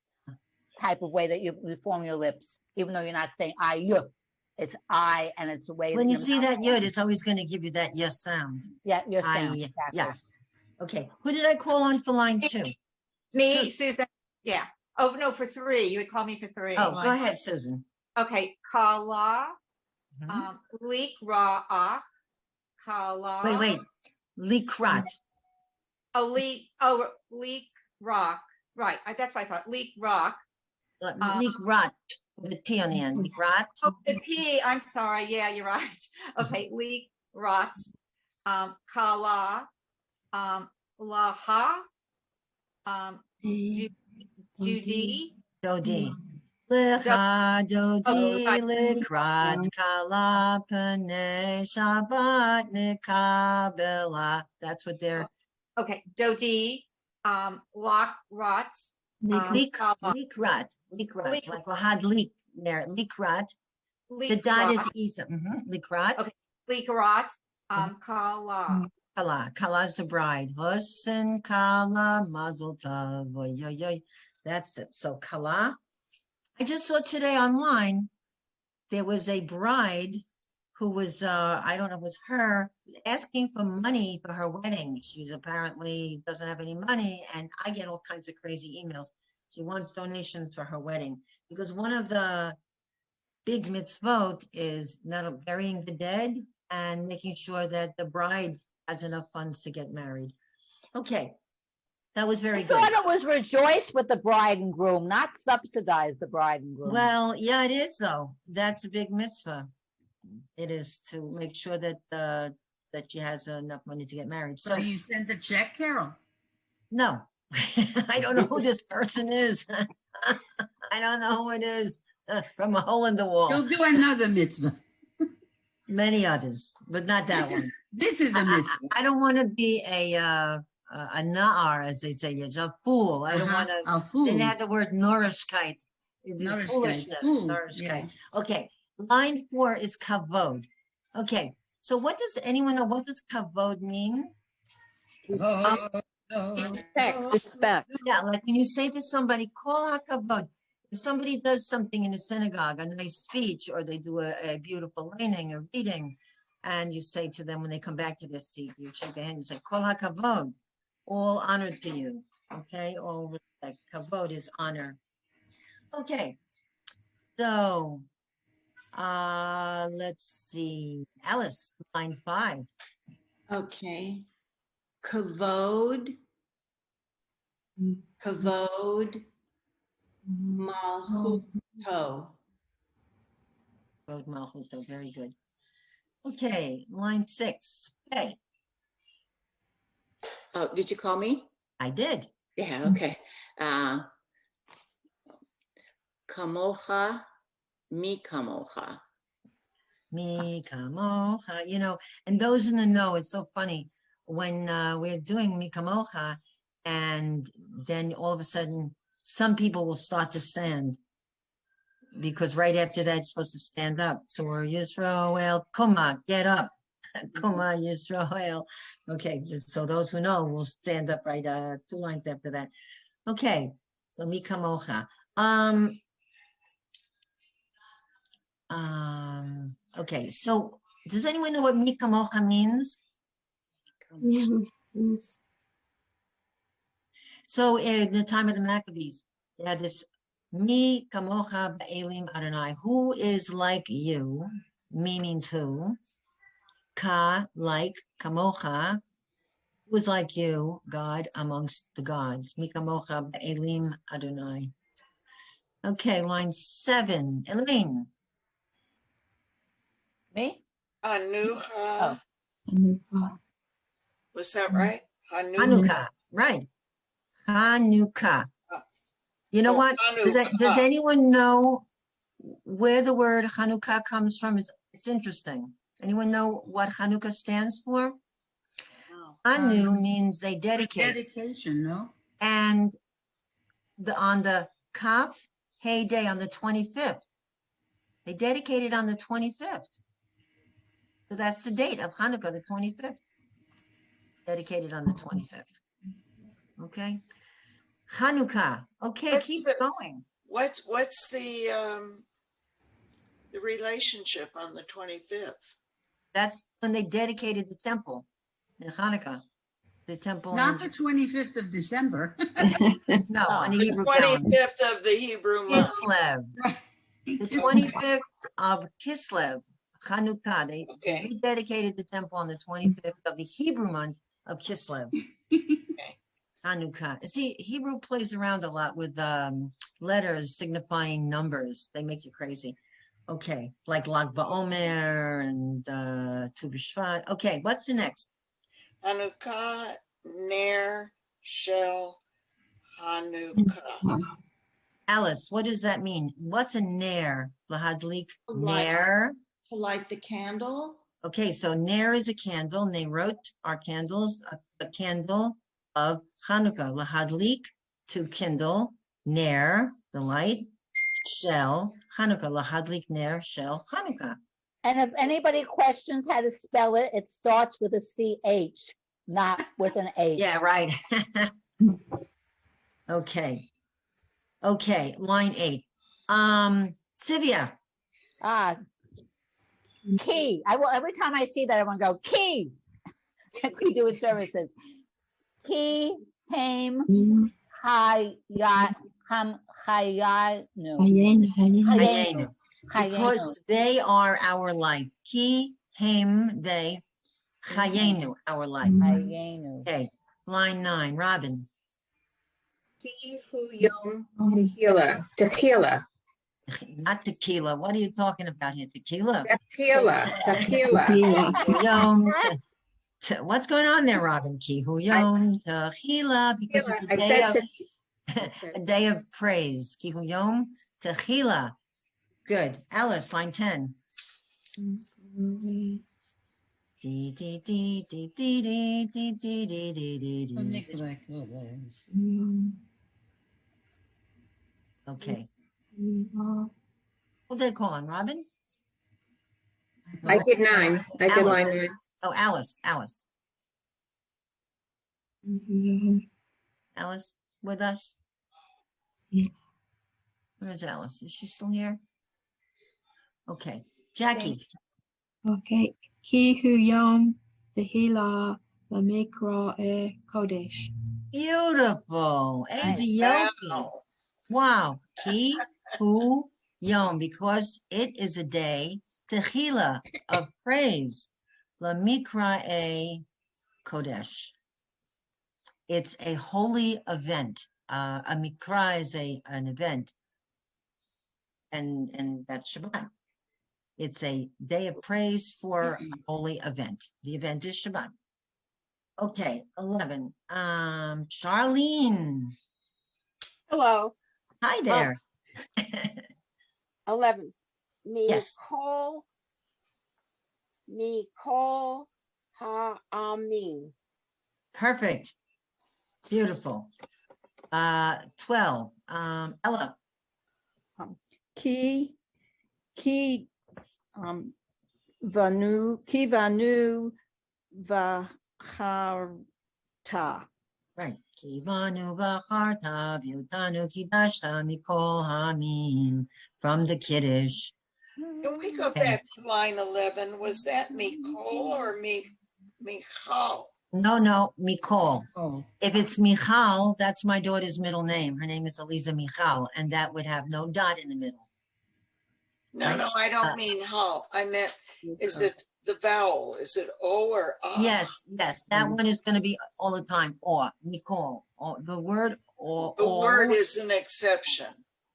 type of way that you form your lips, even though you're not saying I you. It's I, and it's the way When that you your see mouth that forms. yud, it's always going to give you that yes sound. Yeah, your I, sound. Exactly. yeah. Okay. Who did I call on for line 2? Me, Susan. Yeah. Oh, no, for 3. You would call me for 3. Oh, go ahead, Susan. Okay. Kala, Mhm. leek ra'ach, kala. Wait. Likrat. Leek rock. Right. That's what I thought. Leek rock. Likrat. With a T on the end. Likrat. Oh, the T. I'm sorry. Yeah, you're right. Okay. Leek rot. Kala. Laha. Judy. Dodi. Lecha Oh, dodi right. likrat kala panei Shabbat nikabela. That's what they're. Okay. Dodi. Lock rot. Likrat. Leek- Like lahad leak there. Likrat. The dot is ether. Likrat. Okay. Leekarot. Kala. Kala is the bride. Hussein Kala Mazel Tov. Oy, oy, oy. That's it. So Kala. I just saw today online, there was a bride who was, I don't know if it was her, asking for money for her wedding. She's apparently doesn't have any money, and I get all kinds of crazy emails. She wants donations for her wedding because one of the big mitzvot is not burying the dead and making sure that the bride has enough funds to get married. Okay, that was very I good. thought it was rejoice with the bride and groom, not subsidize the bride and groom. Well, yeah, it is though. That's a big mitzvah. It is to make sure that that she has enough money to get married. So So you sent the check, Carol? no, I don't know who this person is. I don't know who it is from a hole in the wall. You'll do another mitzvah. Many others, but not that one. This is a mitzvah. I don't want to be a na'ar, as they say, a fool. I don't want to. A fool. Then they have the word nourishkeit. It's Nourishkeit, foolishness. fool, Nourishkeit. yeah. Okay. Line 4 is kavod. Okay. So what does anyone know? What does kavod mean? Respect. Yeah, like when you say to somebody, call out kavod. If somebody does something in a synagogue, a nice speech, or they do a beautiful learning or reading, and you say to them when they come back to their seat, you shake their hand, you say, kol hakavod, all honor to you. Okay, all respect. Kavod is honor. Okay, so let's see. Alice, line 5. Okay. Kavod. Kavod. Malchuto. Kavod malchuto, very good. Okay, line 6. Okay, Oh, did you call me? I did. Yeah, okay. Kamocha, mi kamocha. Mi kamocha, you know, and those in the know, it's so funny when we're doing mi kamocha, and then all of a sudden, some people will start to stand because right after that, you're supposed to stand up. So we're Yisrael, Kuma, get up. Kuma Yisrael. Okay, so those who know will stand up right 2 lines after that. Okay, so mi kamocha. Okay, so does anyone know what mi kamocha means? So in the time of the Maccabees, they had this mi kamocha ba'elim Adonai. Who is like you? Mi means who. Ka, like, kamocha. Who is like you, God, amongst the gods? Mi kamocha ba'elim Adonai. Okay, line 7. Elaine. Me? Hanukkah. Oh. Was that right? Hanukkah. Hanukkah, right. Hanukkah. You know Oh, what? Does Hanukkah. anyone know where the word Hanukkah comes from? It's interesting. Anyone know what Hanukkah stands for? Hanu means they dedicate. Dedication, no? And on the Kaf Hey Day on the 25th, they dedicated on the 25th. So that's the date of Hanukkah, the 25th. Dedicated on the 25th. Okay. Hanukkah. Okay, keep going. What's the relationship on the 25th? That's when they dedicated the temple in Hanukkah. The temple. Not the 25th of December. No, on the The Hebrew calendar. 25th of the Hebrew month. Kislev. The 25th of Kislev, Hanukkah. They rededicated the temple on the 25th of the Hebrew month of Kislev. Hanukkah. See, Hebrew plays around a lot with letters signifying numbers. They make you crazy. Okay, like Lag BaOmer and Tu B'Shvat. Okay, what's the next? Hanukkah, Ner, Shel, Hanukkah. Alice, what does that mean? What's a Ner? Lahadlik Ner? To light the candle. Okay, so Ner is a candle. Nerot are candles. A candle of Hanukkah. Lahadlik, to kindle. Ner, the light. Shel, Hanukkah. Lahadlik Ner, Shel, Hanukkah. And if anybody questions how to spell it, it starts with a CH, not with an H. Yeah, right. Okay. Okay, line 8. Sivia. Key. I will every time I see that, I want to go key. We do it services. Key, Haim, Hayenu. Because they are our life. Ki, him, they, Hayenu, our life. Okay, line 9, Robin. Ki hu yom tequila. Tequila. Not tequila. What are you talking about here? Tequila? Tequila. Yom, what's going on there, Robin? Ki hu yom tequila, because it's the day of a day of praise. Ki hu yom tequila. Good. Alice, line 10. Okay. Who'd they call on, Robin? I did 9. I did line 9. Oh, Alice. Alice, with us? Where's Alice? Is she still here? Okay. Jackie. Okay. Ki hu yom tehila lamikra e kodesh. Beautiful. Eziopi. Wow. Ki hu yom, because it is a day, tehila, of praise. Lamikra e kodesh. It's a holy event. A mikra is an event. And that's Shabbat. It's a day of praise for a holy event. The event is Shabbat. Okay, 11. Charlene. Hello. Hi there. 11. Yes. Nicole Ha'amin. Perfect. Beautiful. 12. Ella. Ki vanu vacharta. Right. Kivanu v'acharta v'yutanu kidashta mikol hamim, from the Kiddush. Can we go back to line 11? Was that Mikol or Michal? No, Mikol. If it's Michal, that's my daughter's middle name. Her name is Eliza Michal, and that would have no dot in the middle. No, Right? no, I don't mean hal. I meant, is it the vowel? Is it O or A? Yes. That one is going to be all the time. Or, Mikol. Or, the word or. The word is an exception.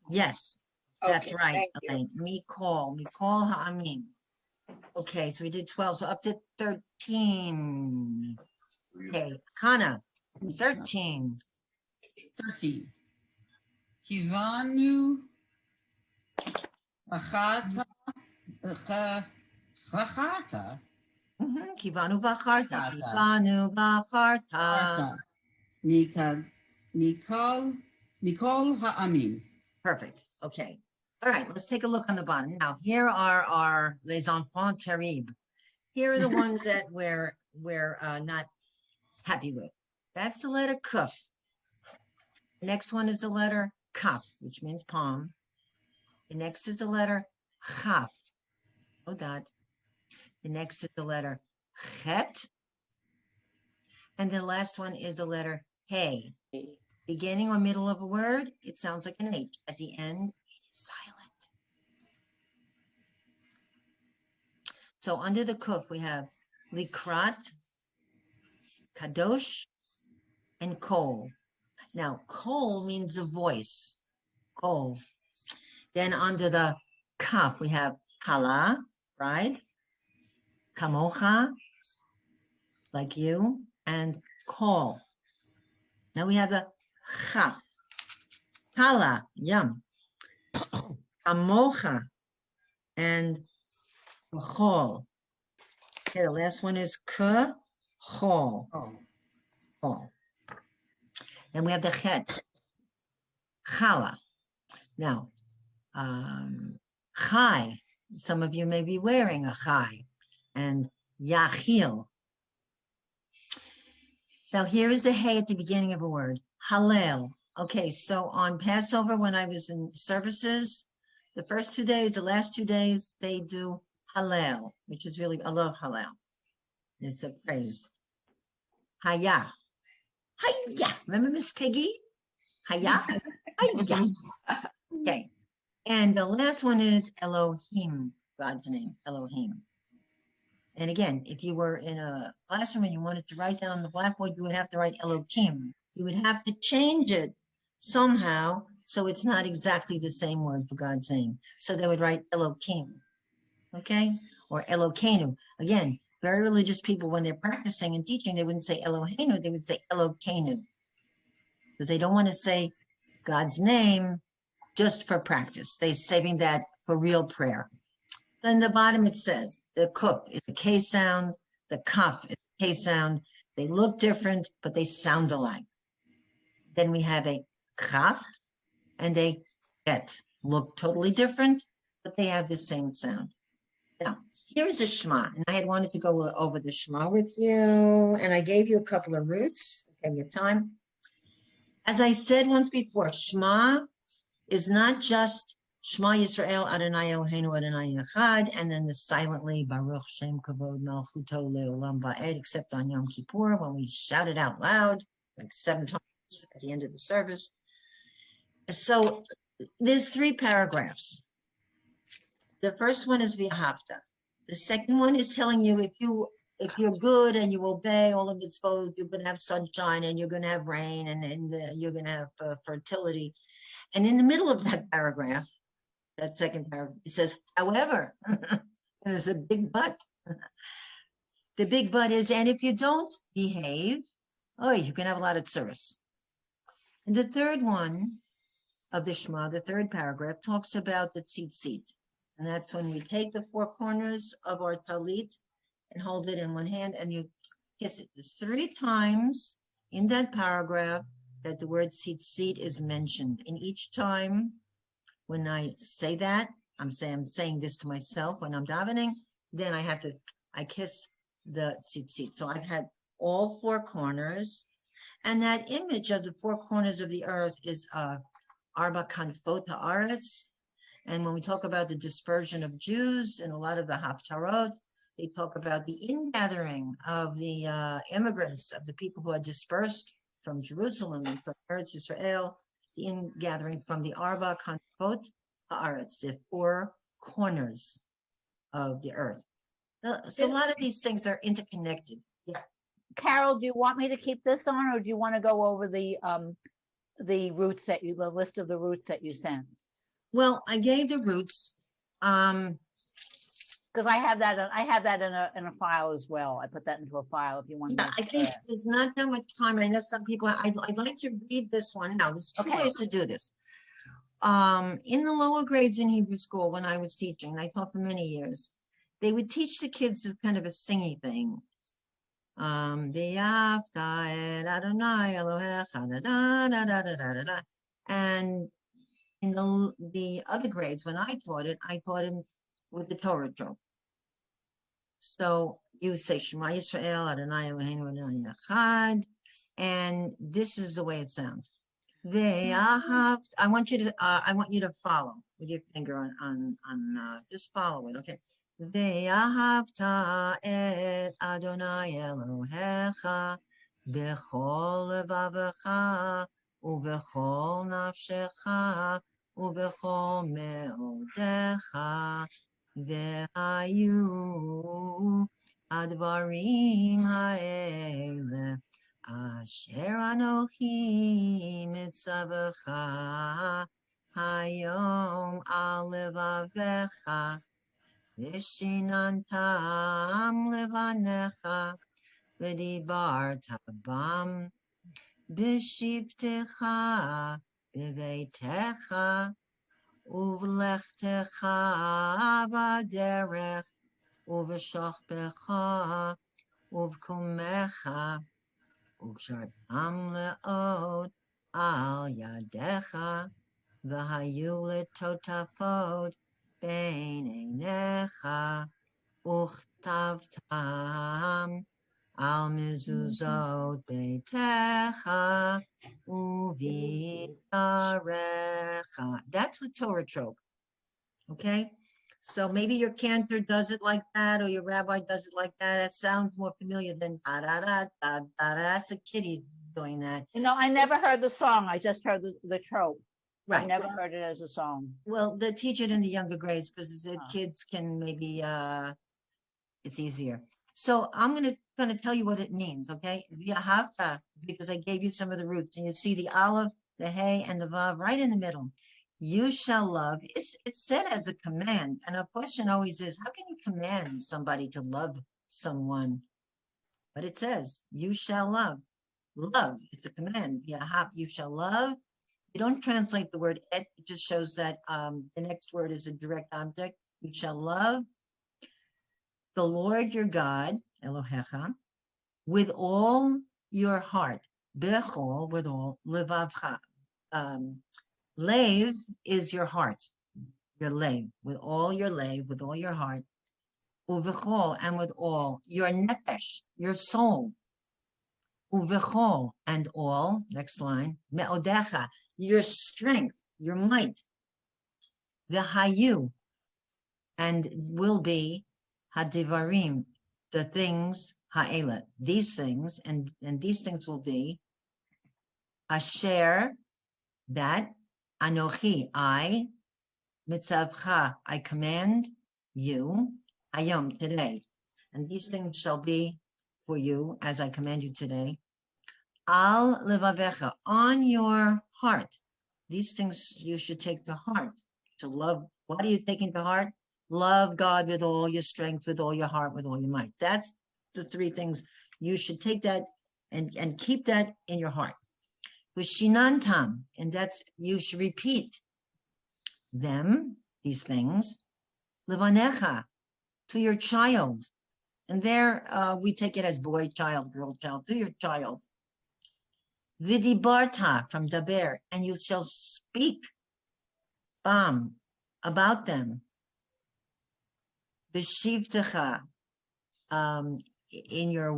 Yes, that's Okay, right. thank you. Mikol ha'amin. Okay, so we did 12, so up to 13. Okay, Hannah, 13. 13. Kivanu achata chachata Kivanu bacharta. Bacharta. Kivanu bacharta. Arta. Nikol ha'amin. Perfect. Okay. All right. Let's take a look on the bottom. Now, here are our les enfants terribles. Here are the ones that we're not happy with. That's the letter kuf. The next one is the letter kaf, which means palm. The next is the letter chaf. Oh, dot. The next is the letter chet. And the last one is the letter hey. Beginning or middle of a word, it sounds like an H. At the end, silent. So under the kuf, we have likrat, kadosh, and kol. Now, kol means a voice. Kol. Then under the kaf, we have kala, right? Kamocha, like you, and kol. Now we have the chaf. Kala, yum. Kamocha, and chol. Okay, the last one is k, chol. Chol. Then we have the chet. Chala. Now, chai. Some of you may be wearing a chai. And yachil. Now here is the hey at the beginning of a word. Hallel. Okay, so on Passover, when I was in services, the first 2 days, the last 2 days, they do Hallel, which is really, I love Hallel. It's a praise. Haya. Haya. Remember Miss Piggy? Haya. Haya. Okay. And the last one is Elohim, God's name, Elohim. And again, if you were in a classroom and you wanted to write down on the blackboard, you would have to write Elohim. You would have to change it somehow so it's not exactly the same word for God's name. So they would write Elohim, okay? Or Elokeinu. Again, very religious people, when they're practicing and teaching, they wouldn't say Eloheinu, they would say Elokeinu. Because they don't want to say God's name just for practice. They're saving that for real prayer. Then the bottom it says, the kuf is a K sound, the kaf is a K sound. They look different, but they sound alike. Then we have a chaf and a et. Look totally different, but they have the same sound. Now, here's a Shema, and I had wanted to go over the Shema with you, and I gave you a couple of roots. Okay, we have time. As I said once before, Shema is not just Shema Yisrael Adonai Eloheinu Adonai Echad, and then the silently Baruch Shem Kavod Malchuto Leolam Va'ed, except on Yom Kippur when we shout it out loud, like 7 times at the end of the service. So there's 3 paragraphs. The first one is V'ahavta. The second one is telling you if you're good and you obey all of mitzvot, you're going to have sunshine and you're going to have rain and you're going to have fertility. And in the middle of that paragraph, that second paragraph, it says, however, there's a big but. The big but is, and if you don't behave, oh, you can have a lot of tsuris. And the third one of the Shema, the third paragraph, talks about the tzitzit. And that's when we take the 4 corners of our talit and hold it in one hand and you kiss it. There's 3 times in that paragraph that the word tzitzit is mentioned. And each time when I say that, I'm saying this to myself when I'm davening, then I kiss the tzitzit. So I've had all 4 corners. And that image of the 4 corners of the earth is Arba Kanfot Haaretz. And when we talk about the dispersion of Jews in a lot of the Haftarot, they talk about the ingathering of the immigrants, of the people who are dispersed from Jerusalem and from Eretz Yisrael, the ingathering from the Arba Kanfot Haaretz, the 4 corners of the earth. So a lot of these things are interconnected. Yeah. Carol, do you want me to keep this on, or do you want to go over the roots the list of the roots that you sent? Well, I gave the roots. Because I have that in a file as well. I put that into a file if you want Yeah, to. I think there's not that much time. I know some people, I'd like to read this one. Now, there's two Okay. ways to do this. In the lower grades in Hebrew school, when I was teaching, I taught for many years, they would teach the kids as kind of a singy thing. V'yafta et Adonai Elohecha, da, da, da, da, da, da, da. And in the other grades, when I taught him with the Torah trope. So you say Shema Yisrael, Adonai Eloheinu Adonai Echad, and this is the way it sounds. Ve'ahavta. I want you to follow with your finger on just follow it, okay? Ve'ahavta et Adonai Elohecha b'chol levavecha u'b'chol nafshecha u'b'chol me'odecha ve'hayu advarim ha'ele Asher Anochi Mitzavecha Hayom Al Levavecha Vishinantam Levanecha V'dibarta bam B'shivtecha B'veitecha Uvlechtecha V'derech Uv'shochbecha Uv'kumecha Ukshartam le'od al yadecha v'hayu letotafot bein einecha uchtavtam al mezuzot beitecha uvitarecha. That's with Torah trope, okay? So maybe your cantor does it like that, or your rabbi does it like that. It sounds more familiar than da da da da da. That's a kiddie doing that. I never heard the song. I just heard the trope. Right. I never heard it as a song. Well, they teach it in the younger grades because the kids can maybe it's easier. So I'm gonna tell you what it means, okay? V'ahavta, because I gave you some of the roots, and you see the aleph, the hey, and the vav right in the middle. You shall love. It's said as a command, and a question always is, how can you command somebody to love someone? But it says, you shall love. Love, it's a command. You shall love. You don't translate the word et, it just shows that the next word is a direct object. You shall love the Lord your God, Elohecha, with all your heart. Bechol, with all, levavcha. Lev is your heart, your lev, with all your lev, with all your heart. Uvechol, and with all your nefesh, your soul. Uvechol, and all, next line, me'odecha, your strength, your might. V'hayu, and will be hadivarim, the things, ha'ela, these things, and these things will be asher, that, anochi, I, mitzavcha, I command you, hayom, today, and these things shall be for you as I command you today. Al levavecha, on your heart. These things you should take to heart. To love, what are you taking to heart? Love God with all your strength, with all your heart, with all your might. That's the three things. You should take that and keep that in your heart. Vishinantam, and that's, you should repeat them, these things, levanecha, to your child. And there we take it as boy, child, girl, child, to your child. Vidibarta, from daber, and you shall speak about them. B'shivtecha, in your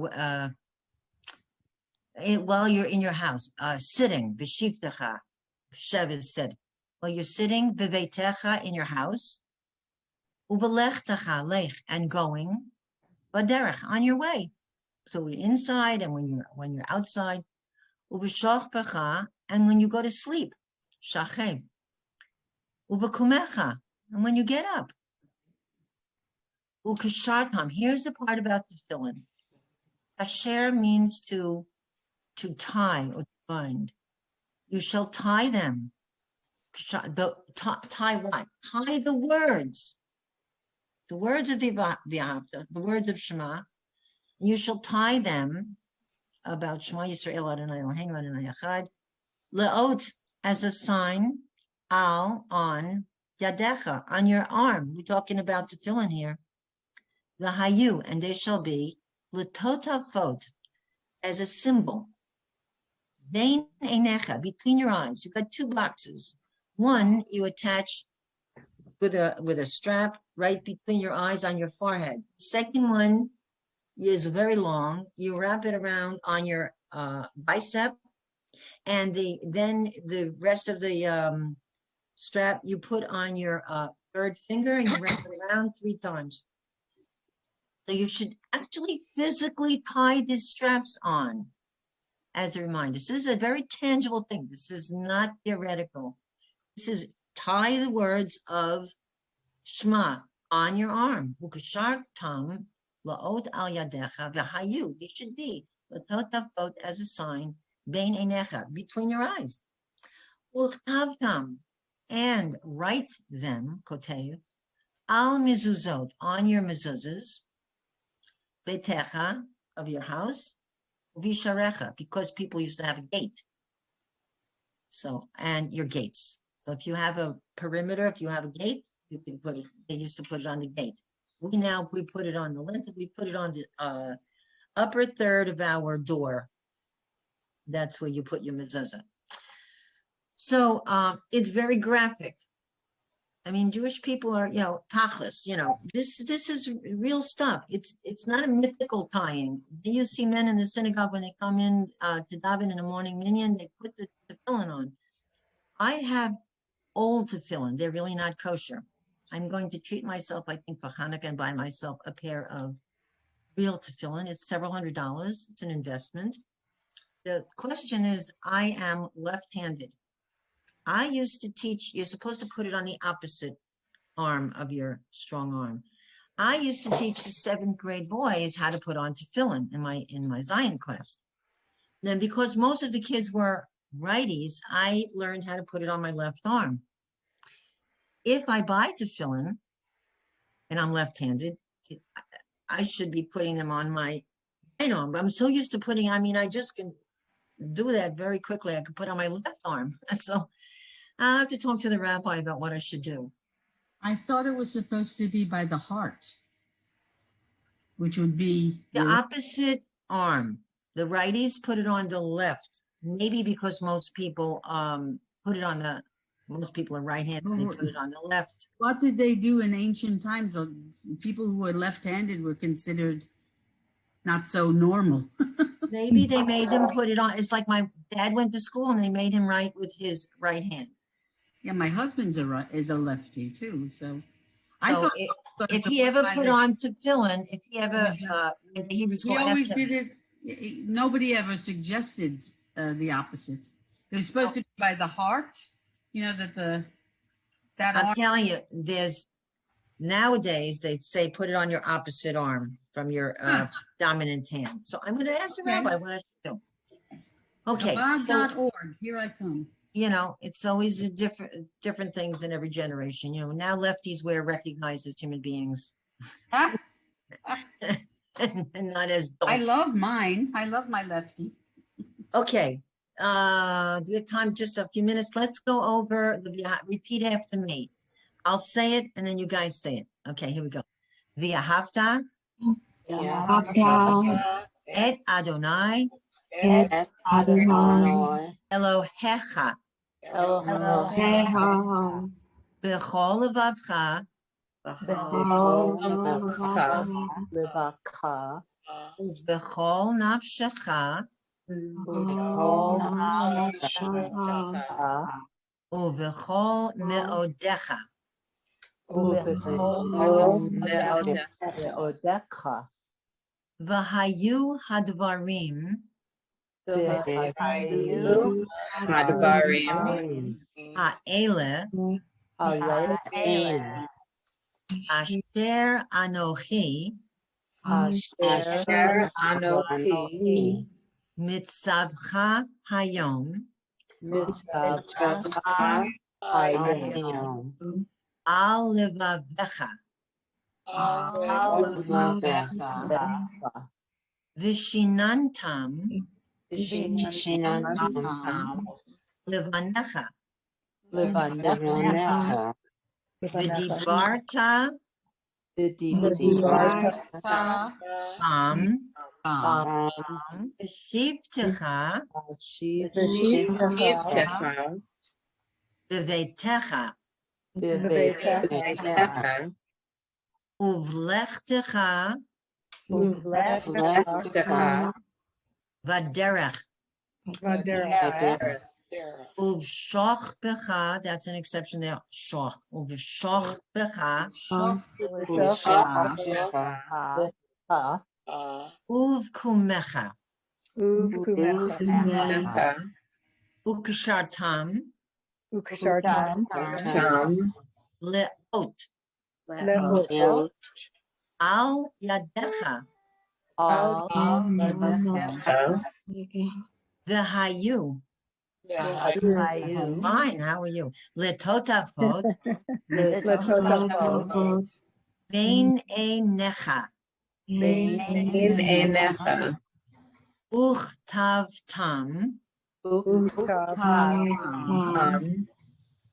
while you're in your house, sitting. B'shivtecha, Shev is said. While you're sitting, b'veitecha, in your house. Uvelechtecha, lech, and going. Baderech, on your way. So inside, and when you're outside. Uv'shochbecha, and when you go to sleep. Shachev. Uv'kumecha, and when you get up. Ukashartam, here's the part about the fill-in. Asher means to tie or to bind. You shall tie them. Tie what? Tie the words. the words of the words of Shema, you shall tie them about Shema Yisrael Adonai Eloheinu Adonai Echad, leot, as a sign, on yadecha, on your arm. We're talking about tefillin here. Lahayu, and they shall be letotafot, as a symbol. Vein einecha, between your eyes. You've got two boxes. One you attach with a strap right between your eyes on your forehead. Second one is very long. You wrap it around on your bicep, and then the rest of the strap you put on your third finger, and you wrap it around 3 times. So you should actually physically tie these straps on as a reminder. This is a very tangible thing. This is not theoretical. This is tie the words of Shema on your arm. Tam laot al yadecha v'hayu. It should be latotafot, as a sign, bein einecha, between your eyes. Uchtavtam, and write them, kotev, al mezuzot, on your mezuzahs, betecha, of your house, visharecha, because people used to have a gate. So, and your gates. So if you have a perimeter, if you have a gate, you can put it, they used to put it on the gate. We put it on the lintel, we put it on the upper third of our door. That's where you put your mezuzah. So it's very graphic. I mean, Jewish people are, tachlis, this is real stuff. It's not a mythical tying. You see men in the synagogue when they come in to daven in the morning minyan, they put the tefillin on. I have old tefillin. They're really not kosher. I'm going to treat myself, I think, for Hanukkah and buy myself a pair of real tefillin. It's several $100s. It's an investment. The question is, I am left-handed. I used to teach, you're supposed to put it on the opposite arm of your strong arm. I used to teach the 7th grade boys how to put on tefillin in my Zion class. Then because most of the kids were righties, I learned how to put it on my left arm. If I buy tefillin and I'm left-handed, I should be putting them on my right arm. But I'm so used to putting, I just can do that very quickly. I could put on my left arm. So I'll have to talk to the rabbi about what I should do. I thought it was supposed to be by the heart, which would be the opposite arm. The righties put it on the left, maybe because most people most people are right-handed, they put it on the left. What did they do in ancient times? People who were left-handed were considered not so normal. Maybe they made them put it on. It's like my dad went to school and they made him write with his right hand. Yeah, my husband's is a lefty too, so I thought if he ever put on tefillin, if he ever he always did it. Nobody ever suggested the opposite. It was supposed to be by the heart, I'm telling you, there's nowadays they say put it on your opposite arm from your dominant hand. So I'm going to ask the rabbi what I should do. Okay, so here I come. It's always a different things in every generation. Now lefties wear recognized as human beings, and not as dolts. I love mine. I love my lefty. Okay, do we have time? Just a few minutes. Let's go over repeat after me. I'll say it, and then you guys say it. Okay, here we go. V'ahavta et Adonai Elohecha b'chol levavcha ובכל נפשך ובכל מאודך. והיו הדברים האלה אשר אנוכי מצווך היום על לבבך Vishinantam levanecha v'dibarta am v'shivtecha b'veitecha uvlechtecha v'derech uvshoch becha. That's an exception there. Shoch uvshoch becha uvkumecha ukashartam leot al yadecha v'hayu. Fine, how are you? Letotafot vein necha uchtavtam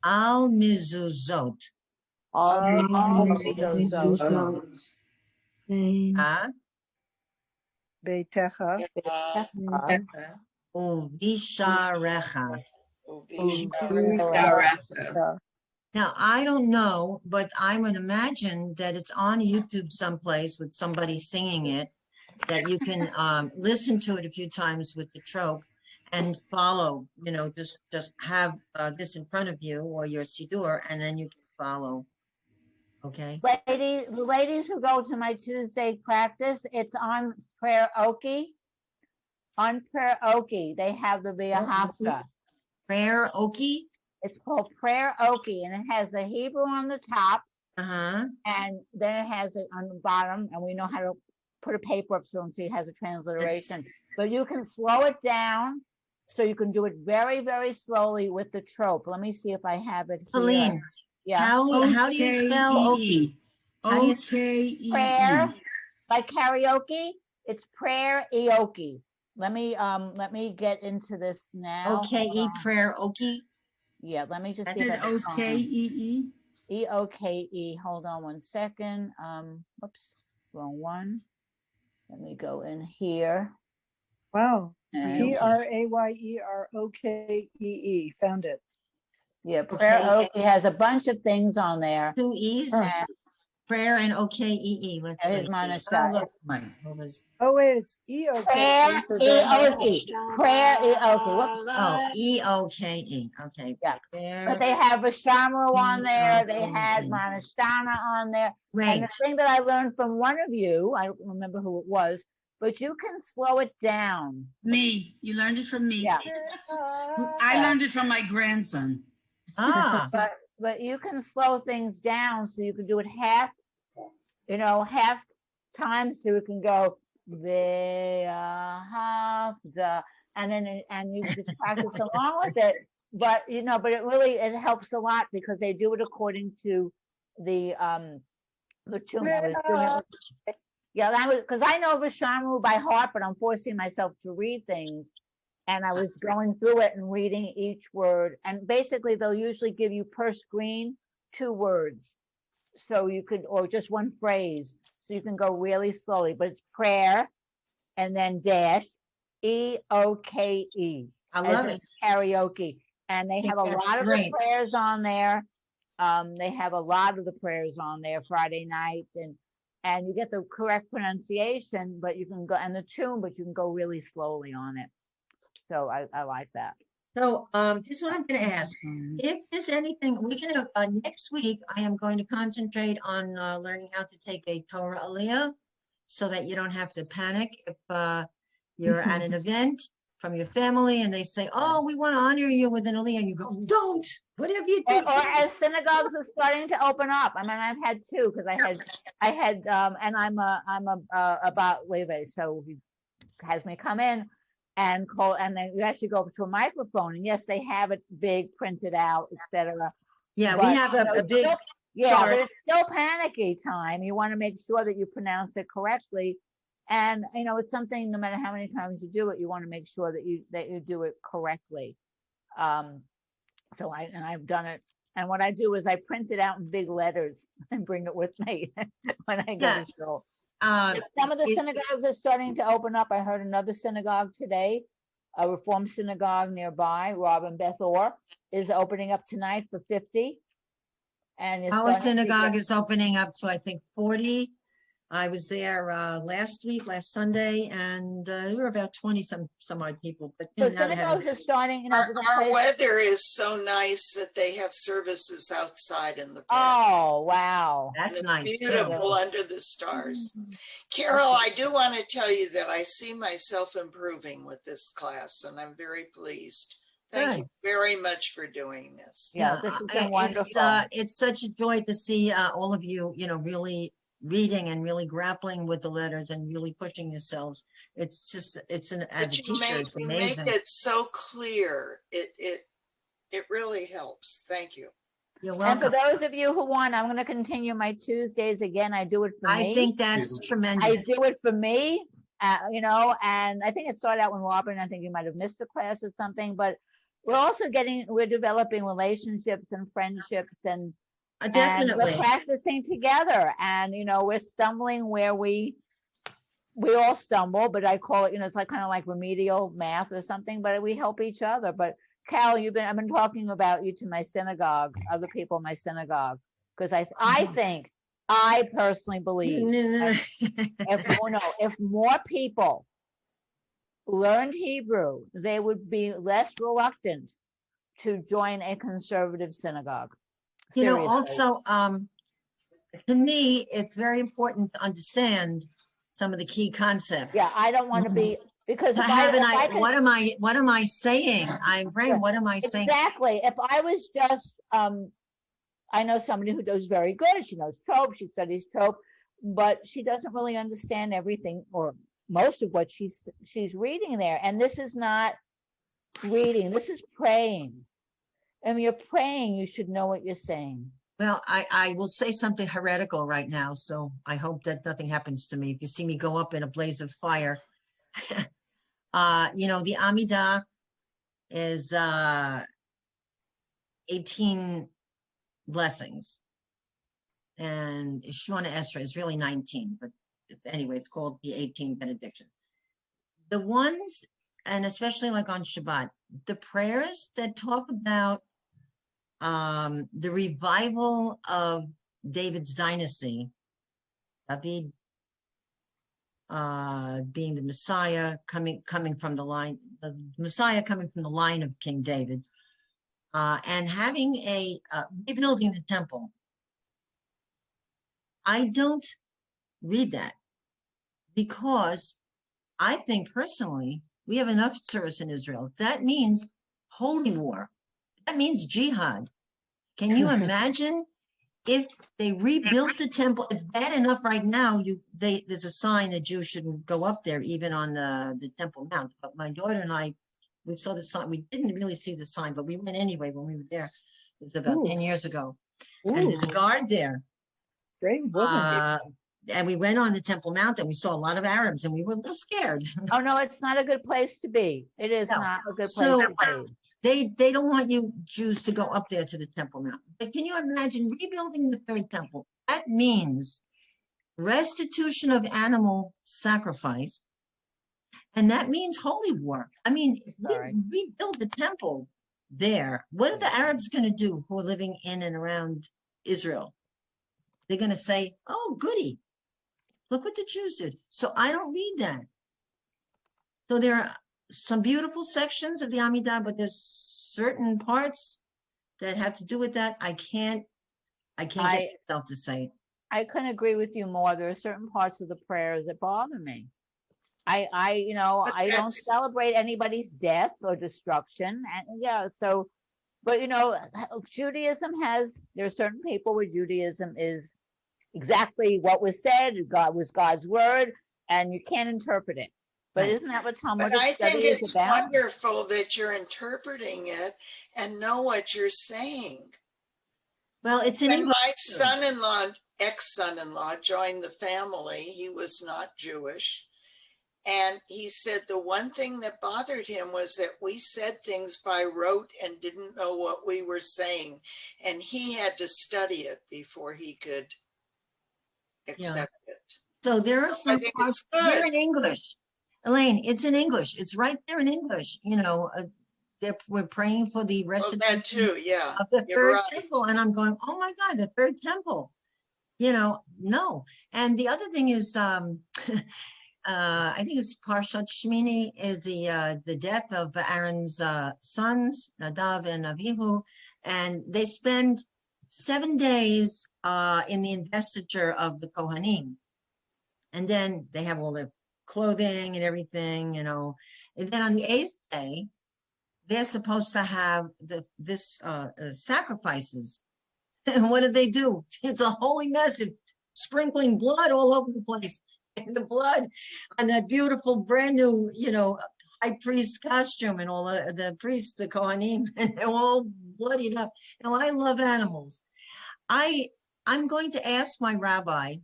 al mizuzot. Beitecha. Uvisharecha. Now, I don't know, but I would imagine that it's on YouTube someplace with somebody singing it, that you can listen to it a few times with the trope and follow, just have this in front of you or your Siddur, and then you can follow. Okay. The ladies who go to my Tuesday practice, it's on Prayer Oki. On Prayer Oki, they have the Via Hafta. Prayer Oki? It's called Prayer Oki, and it has the Hebrew on the top, Uh-huh. and then it has it on the bottom, and we know how to put a paper up so it has a transliteration. But you can slow it down, so you can do it very, very slowly with the trope. Let me see if I have it here. Helene, yeah. How do you spell Oki? O-K-E-E. Prayer, like karaoke, it's prayer Eoki. Let me get into this now. O-K-E, prayer Oki? Yeah, let me just That get is O-K-E-E. E-O-K-E. Hold on one second. Oops, wrong one. Let me go in here. Wow. And- Prayerookee. Found it. Yeah, prayer Oki has a bunch of things on there. 2 E's? Prayer and O-K-E-E. Let's see. Here's mine a shot. Oh, wait, it's E-O-K. Prayer E-O-K. Prayer E-O-K. Whoops. Oh, E-O-K-E. Okay. Yeah. Prayer, But they have a Shamru on there. They had E-O-K-E. Manashtana on there. Great. And the thing that I learned from one of you, I don't remember who it was, but you can slow it down. Me. You learned it from me. Yeah. I learned it from my grandson. Ah. But you can slow things down so you can do it half time, so you can go and you just practice along with it. But it helps a lot because they do it according to the tune. Because I know Vishamru by heart, but I'm forcing myself to read things. And I was going through it and reading each word. And basically, they'll usually give you per screen 2 words. So you could, or just one phrase. So you can go really slowly. But it's prayer and then dash E-O-K-E. I love it. Karaoke. And they have a lot of the prayers on there. They have a lot of the prayers on there Friday night. And you get the correct pronunciation, but you can go, and the tune, but you can go really slowly on it. So I like that. So this is what I'm going to ask. If there's anything, we can, next week, I am going to concentrate on learning how to take a Torah Aliyah so that you don't have to panic if you're at an event from your family and they say, oh, we want to honor you with an Aliyah. And you go, don't, whatever you do. Or as synagogues are starting to open up. I mean, I've had 2 because I had, and I'm about Leve, so he has me come in and call, and then you actually go to a microphone, and yes, they have it big printed out, etc. Yeah, we have a big. Yeah, but it's still panicky time. You want to make sure that you pronounce it correctly. And, you know, it's something, no matter how many times you do it, you want to make sure that you do it correctly. So I've done it. And what I do is I print it out in big letters and bring it with me when I go to show. Some of the synagogues are starting to open up. I heard another synagogue today, a Reform synagogue nearby, Rob and Beth Orr, is opening up tonight for 50. And Our synagogue is opening up to, I think, 40. I was there last Sunday, and there were about 20 some odd people. But so synagogues are starting. You know, our weather is so nice that they have services outside in the park. Oh, wow, that's nice. Beautiful under the stars. Carol, I do want to tell you that I see myself improving with this class, and I'm very pleased. Thank you very much for doing this. Yeah, this has been wonderful. It's such a joy to see all of you, you know, really reading and really grappling with the letters and really pushing yourselves. It's just, as a teacher, it's amazing. You make it so clear. It really helps. Thank you. You're welcome. And for those of you who want, I'm going to continue my Tuesdays again. I do it for me. I think that's tremendous. I do it for me, you know, and I think it started out when Robin, I think you might have missed a class or something, but we're developing relationships and friendships and definitely. And we're practicing together, and you know, we're stumbling where we all stumble, but I call it, you know, it's like kind of like remedial math or something, but we help each other. But Cal, I've been talking about you to my synagogue, other people in my synagogue, because I personally believe if more people learned Hebrew, they would be less reluctant to join a conservative synagogue. You know, also, to me, it's very important to understand some of the key concepts. Yeah, I don't want to be, because what am I saying? I'm praying, what am I saying? Exactly. If I was just, I know somebody who does very good. She knows Tob, she studies Tob, but she doesn't really understand everything or most of what she's reading there. And this is not reading, this is praying. And when you're praying, you should know what you're saying. Well, I will say something heretical right now, so I hope that nothing happens to me. If you see me go up in a blaze of fire, you know, the Amidah is 18 blessings, and Shemona Esrei is really 19, but anyway, it's called the 18 benedictions. The ones, and especially like on Shabbat, the prayers that talk about the revival of David's dynasty, David being the Messiah coming from the line, the Messiah coming from the line of King David, and having rebuilding the temple. I don't read that because I think personally we have enough service in Israel. That means holy war. That means jihad. Can you imagine if they rebuilt the temple? It's bad enough right now. There's a sign that Jews shouldn't go up there, even on the Temple Mount. But my daughter and I, we saw the sign. We didn't really see the sign, but we went anyway when we were there. It was about 10 years ago. And there's a guard there. Great woman. And we went on the Temple Mount and we saw a lot of Arabs and we were a little scared. Oh, no, it's not a good place to be. It is not a good place to be. They don't want you Jews to go up there to the Temple Mount. But can you imagine rebuilding the third temple? That means restitution of animal sacrifice. And that means holy war. I mean, we build the temple there. What are the Arabs going to do who are living in and around Israel? They're going to say, oh, goody. Look what the Jews did. So I don't read that. So there are some beautiful sections of the Amidah, but there's certain parts that have to do with that. I can't get myself to say it. I couldn't agree with you more. There are certain parts of the prayers that bother me. I don't celebrate anybody's death or destruction. And but Judaism there are certain people where Judaism is exactly what was said. God was God's word, and you can't interpret it. But isn't that what Talmudic study is about? I think it's wonderful that you're interpreting it and know what you're saying. Well, it's in When English. my son-in-law, ex-son-in-law joined the family, he was not Jewish. And he said the one thing that bothered him was that we said things by rote and didn't know what we were saying. And he had to study it before he could accept it. So there are I some think parts, it's they're good. in English. Elaine, it's in English. It's right there in English. We're praying for the Well, that restitution too, yeah. of the You're third right. temple. And I'm going, oh my God, the third temple. No. And the other thing is, I think it's Parshat Shmini is the death of Aaron's sons, Nadav and Avihu, and they spend 7 days in the investiture of the Kohanim, and then they have all their clothing and everything, and then on the 8th day, they're supposed to have this sacrifices. And what do? It's a holy mess. It's sprinkling blood all over the place. And the blood on that beautiful brand new, high priest costume and all the priests, the Kohanim, and they're all bloodied up. I love animals. I'm going to ask my rabbi,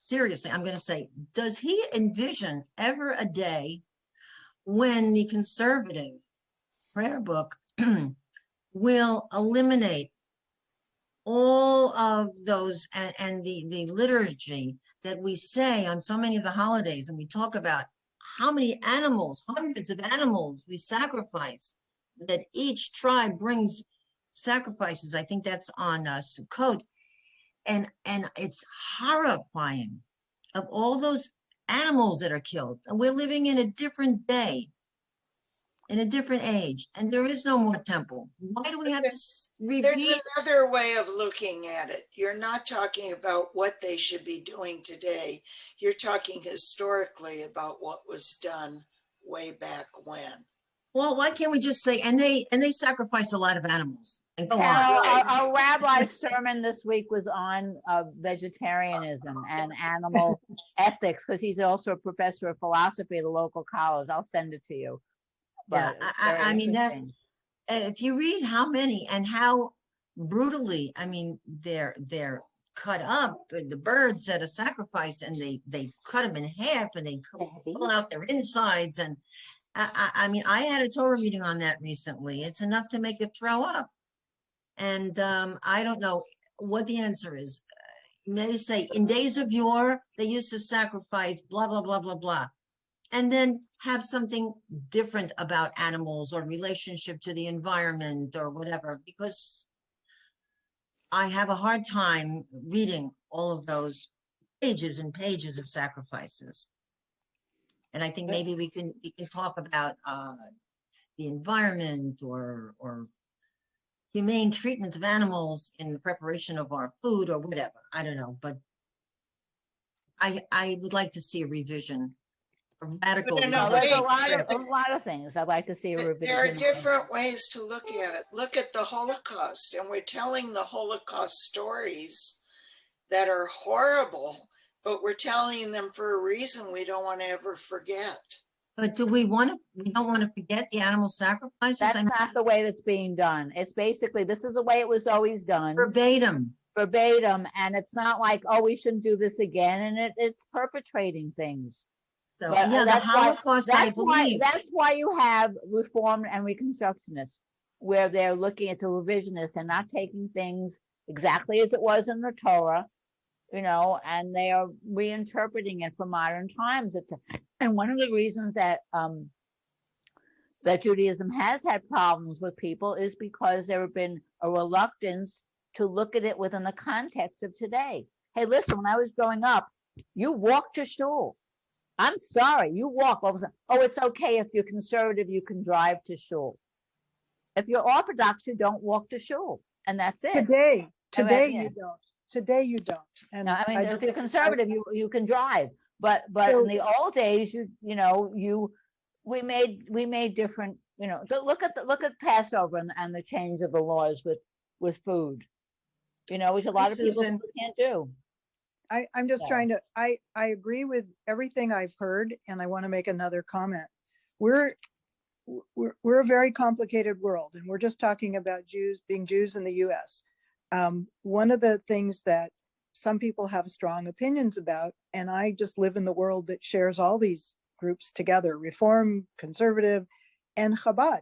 seriously, I'm going to say, does he envision ever a day when the conservative prayer book will eliminate all of those and the liturgy that we say on so many of the holidays, and we talk about how many animals, hundreds of animals we sacrifice, that each tribe brings sacrifices. I think that's on Sukkot, and it's horrifying of all those animals that are killed. And we're living in a different day, in a different age, and there is no more temple. Why do we have to repeat? There's another way of looking at it. You're not talking about what they should be doing today. You're talking historically about what was done way back when. Well, why can't we just say, and they sacrifice a lot of animals and go on. Carol, our rabbi's sermon this week was on vegetarianism and animal ethics, because he's also a professor of philosophy at a local college. I'll send it to you. Yeah, But I mean that interesting. if you read how many and how brutally, I mean, they're cut up, the birds at a sacrifice, and they cut them in half and they pull out their insides. And I mean, I had a Torah reading on that recently. It's enough to make you throw up. And I don't know what the answer is. They say in days of yore, they used to sacrifice blah, blah, blah, blah, blah. And then have something different about animals or relationship to the environment or whatever, because I have a hard time reading all of those pages and pages of sacrifices. And I think maybe we can talk about the environment or humane treatment of animals in the preparation of our food or whatever. I don't know, but I would like to see a revision. Radical. There's a lot of things I'd like to see a revision. There are different ways to look at it. Look at the Holocaust, and we're telling the Holocaust stories that are horrible, but we're telling them for a reason we don't want to ever forget. But do we want to? We don't want to forget the animal sacrifices. That's not the way that's being done. It's basically, this is the way it was always done. Verbatim. And it's not like, oh, we shouldn't do this again. And it's perpetrating things. So, but, yeah, the Holocaust, I believe. That's why you have Reform and Reconstructionists, where they're looking at a revisionist and not taking things exactly as it was in the Torah, and they are reinterpreting it for modern times. And one of the reasons that that Judaism has had problems with people is because there have been a reluctance to look at it within the context of today. Hey, listen, when I was growing up, you walked to shul. I'm sorry, you walk all of a sudden. Oh, it's okay if you're conservative, you can drive to shul. If you're Orthodox, you don't walk to shul, and that's it. Today you don't. Today you don't. And no, I mean, if you're conservative, you can drive. But in the old days, we made different. Look at Passover and the change of the laws with food. Which a lot of people can't do. I'm just trying to, I agree with everything I've heard, and I want to make another comment. We're a very complicated world, and we're just talking about being Jews in the US. One of the things that some people have strong opinions about, and I just live in the world that shares all these groups together, Reform, Conservative, and Chabad.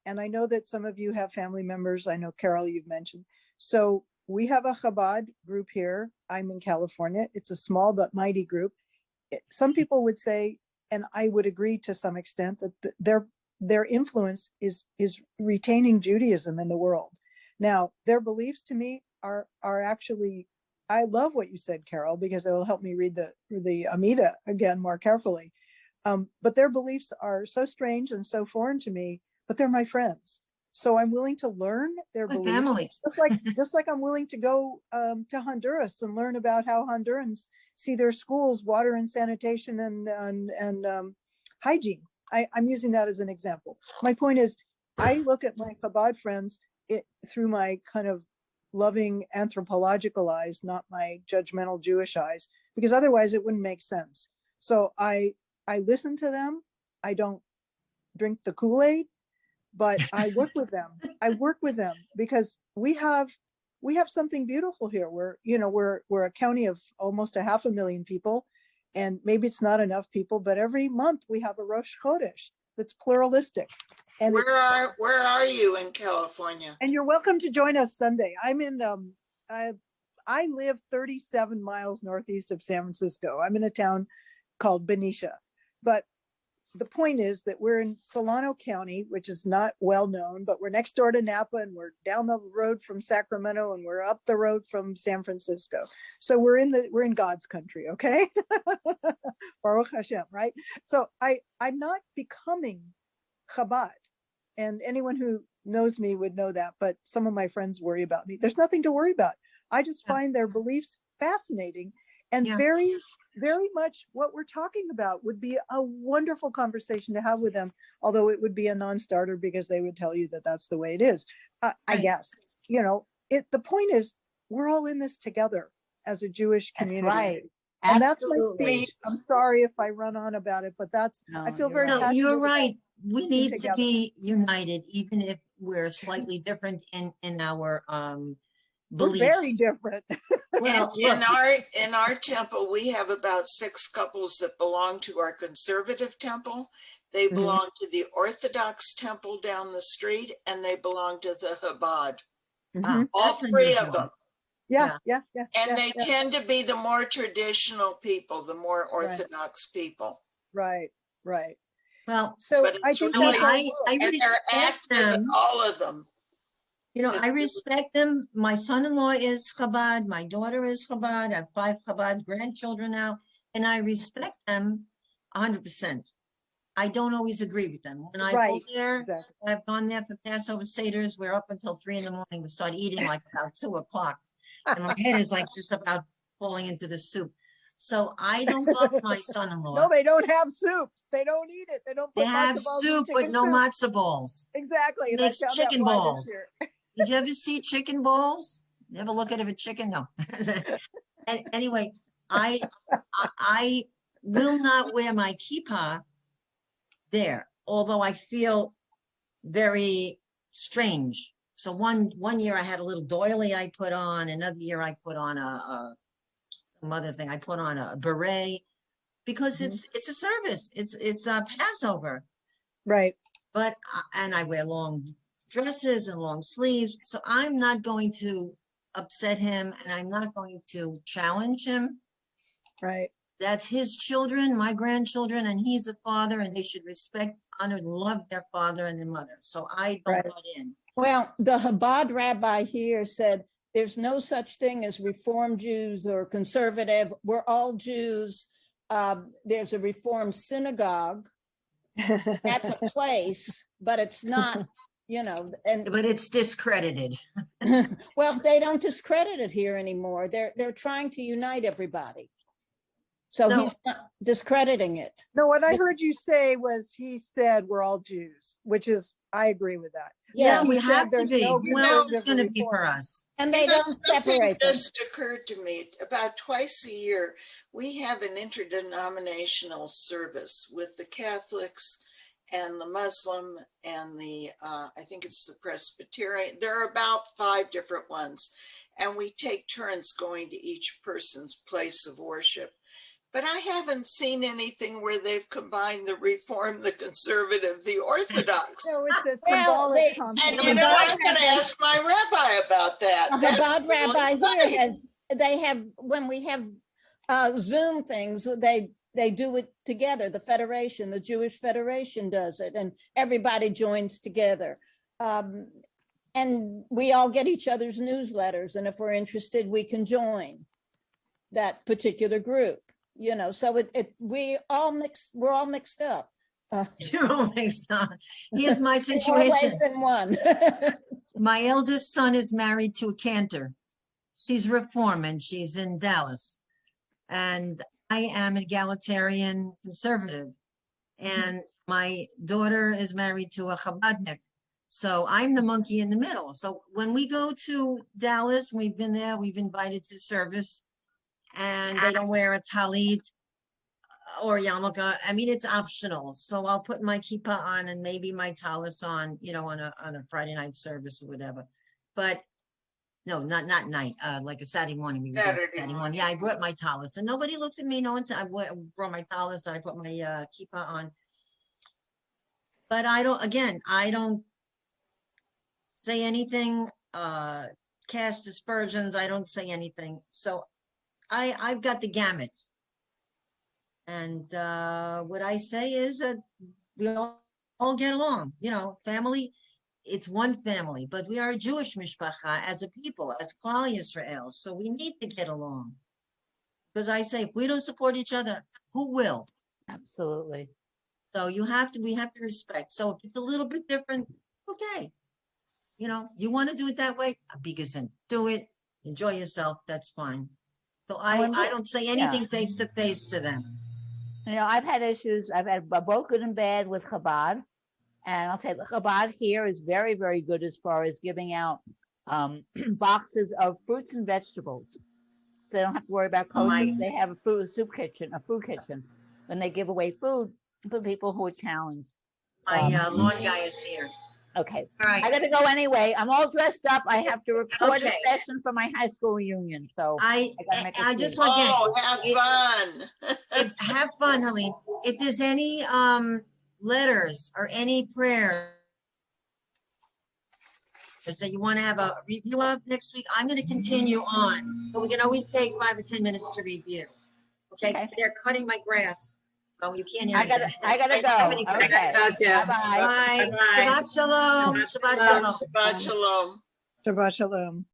And I know that some of you have family members. I know, Carol, you've mentioned. So we have a Chabad group here. I'm in California. It's a small but mighty group. Some people would say, and I would agree to some extent, that their influence is retaining Judaism in the world. Now, their beliefs to me are actually, I love what you said, Carol, because it will help me read the Amida again more carefully. But their beliefs are so strange and so foreign to me, but they're my friends. So I'm willing to learn their My beliefs, family. just like I'm willing to go to Honduras and learn about how Hondurans see their schools, water and sanitation and hygiene. I'm using that as an example. My point is, I look at my Chabad friends through my kind of loving anthropological eyes, not my judgmental Jewish eyes, because otherwise it wouldn't make sense. So I listen to them. I don't drink the Kool-Aid, but I work with them. I work with them because we have something beautiful here. We're a county of almost 500,000 people, and maybe it's not enough people, but every month we have a Rosh Chodesh that's pluralistic. And where are you in California? And you're welcome to join us Sunday. I'm in I live 37 miles northeast of San Francisco. I'm in a town called Benicia, but the point is that we're in Solano County, which is not well known, but we're next door to Napa, and we're down the road from Sacramento, and we're up the road from San Francisco. So we're in God's country, okay? Baruch Hashem, right? So I'm not becoming Chabad, and anyone who knows me would know that, but some of my friends worry about me. There's nothing to worry about. I just find their beliefs fascinating and very, very much what we're talking about would be a wonderful conversation to have with them, although it would be a non-starter because they would tell you that that's the way it is. I guess, the point is we're all in this together as a Jewish community. That's right. And Absolutely. that's my speech. I'm sorry if I run on about it, but I feel very No, passionate. you're about right. We being need to together. be united, even if we're slightly different in our We're beliefs. very different. Well, in our temple, we have about 6 couples that belong to our conservative temple. They belong to the Orthodox temple down the street, and they belong to the Chabad. Wow, All that's 3 unusual. of them. Yeah. And they tend to be the more traditional people, the more Orthodox people. Right. Well, So But I it's think really- that's our I world. And they're respect active in them. all of them. I respect them. My son-in-law is Chabad. My daughter is Chabad. I have 5 Chabad grandchildren now, and I respect them 100%. I don't always agree with them. When I go there, exactly. I've gone there for Passover Seder's. We're up until 3 a.m. We start eating like about 2 o'clock. And my head is like just about falling into the soup. So I don't love my son-in-law. No, they don't have soup. They don't eat it. They don't put They have matzo balls in soup, but chicken no soup. matzo balls. Exactly. He and I makes found out chicken why this balls. year. Did you ever see chicken balls? Never look at a chicken? No. And anyway, I will not wear my kippah there, although I feel very strange. So one year I had a little doily I put on. Another year I put on some other thing. I put on a beret because it's a service. It's a Passover. Right. But and I wear long dresses and long sleeves. So I'm not going to upset him, and I'm not going to challenge him. Right. That's his children, my grandchildren, and he's a father, and they should respect, honor, and love their father and their mother. So I don't butt in. Well, the Chabad rabbi here said there's no such thing as Reform Jews or conservative. We're all Jews. There's a Reform synagogue. That's a place, but it's not, but it's discredited. Well, they don't discredit it here anymore. They're trying to unite everybody. So he's not discrediting it. No, what I heard you say was he said we're all Jews, which is, I agree with that. Yeah, He we said have to there's be. no Who else is conservative going to or be for reform. us? And they don't Something separate them. just occurred to me. About twice a year, we have an interdenominational service with the Catholics and the Muslim and the, I think it's the Presbyterian. There are about 5 different ones. And we take turns going to each person's place of worship. But I haven't seen anything where they've combined the Reform, the Conservative, the Orthodox. So it's a Well, symbolic they- combination. And you know, I'm going to ask my rabbi about that. The That's Chabad really rabbi funny. here has, they have, when we have Zoom things, they do it together. The Federation, the Jewish Federation does it, and everybody joins together. And we all get each other's newsletters, and if we're interested, we can join that particular group, you know, so we're all mixed up. You're all mixed up. Here's my In more situation. ways than one. My eldest son is married to a cantor. She's Reform and she's in Dallas. And I am egalitarian conservative. And my daughter is married to a Chabadnik. So I'm the monkey in the middle. So when we go to Dallas, we've been there, we've invited to service, and they don't wear a talit or yarmulke. I mean, it's optional. So I'll put my kippah on and maybe my talis on, you know, on a Friday night service or whatever. But no, not night, like a Saturday morning. We would do Saturday morning. Yeah, I brought my talis and nobody looked at me. No one said, I brought my talis, I put my kippah on. But I don't say anything, cast aspersions. I don't say anything. So I've got the gamut. And what I say is that we all get along, you know, family, it's one family, but we are a Jewish mishpacha as a people, as Klal Yisrael. So we need to get along. Because I say, if we don't support each other, who will? Absolutely. So we have to respect. So if it's a little bit different, okay. You know, you want to do it that way, Abigazin, do it, enjoy yourself, that's fine. So I don't say anything face to face to them. You know, I've had issues, I've had both good and bad with Chabad. And I'll say the Chabad here is very, very good as far as giving out boxes of fruits and vegetables. So they don't have to worry about kosher. They have a food kitchen, and they give away food for people who are challenged. My lawn guy is here. Okay. All right. I gotta go anyway. I'm all dressed up. I have to record Okay. a session for my high school reunion. So I just want want have fun. have fun, Helene. If there's any letters or any prayers that you want to have a review of next week, I'm going to continue on, but we can always take 5 or 10 minutes to review. Okay. They're cutting my grass, so you can't hear I gotta go. Okay. Gotcha. Bye-bye. Bye. Shabbat shalom. Shabbat shalom. Shabbat shalom. Shabbat shalom.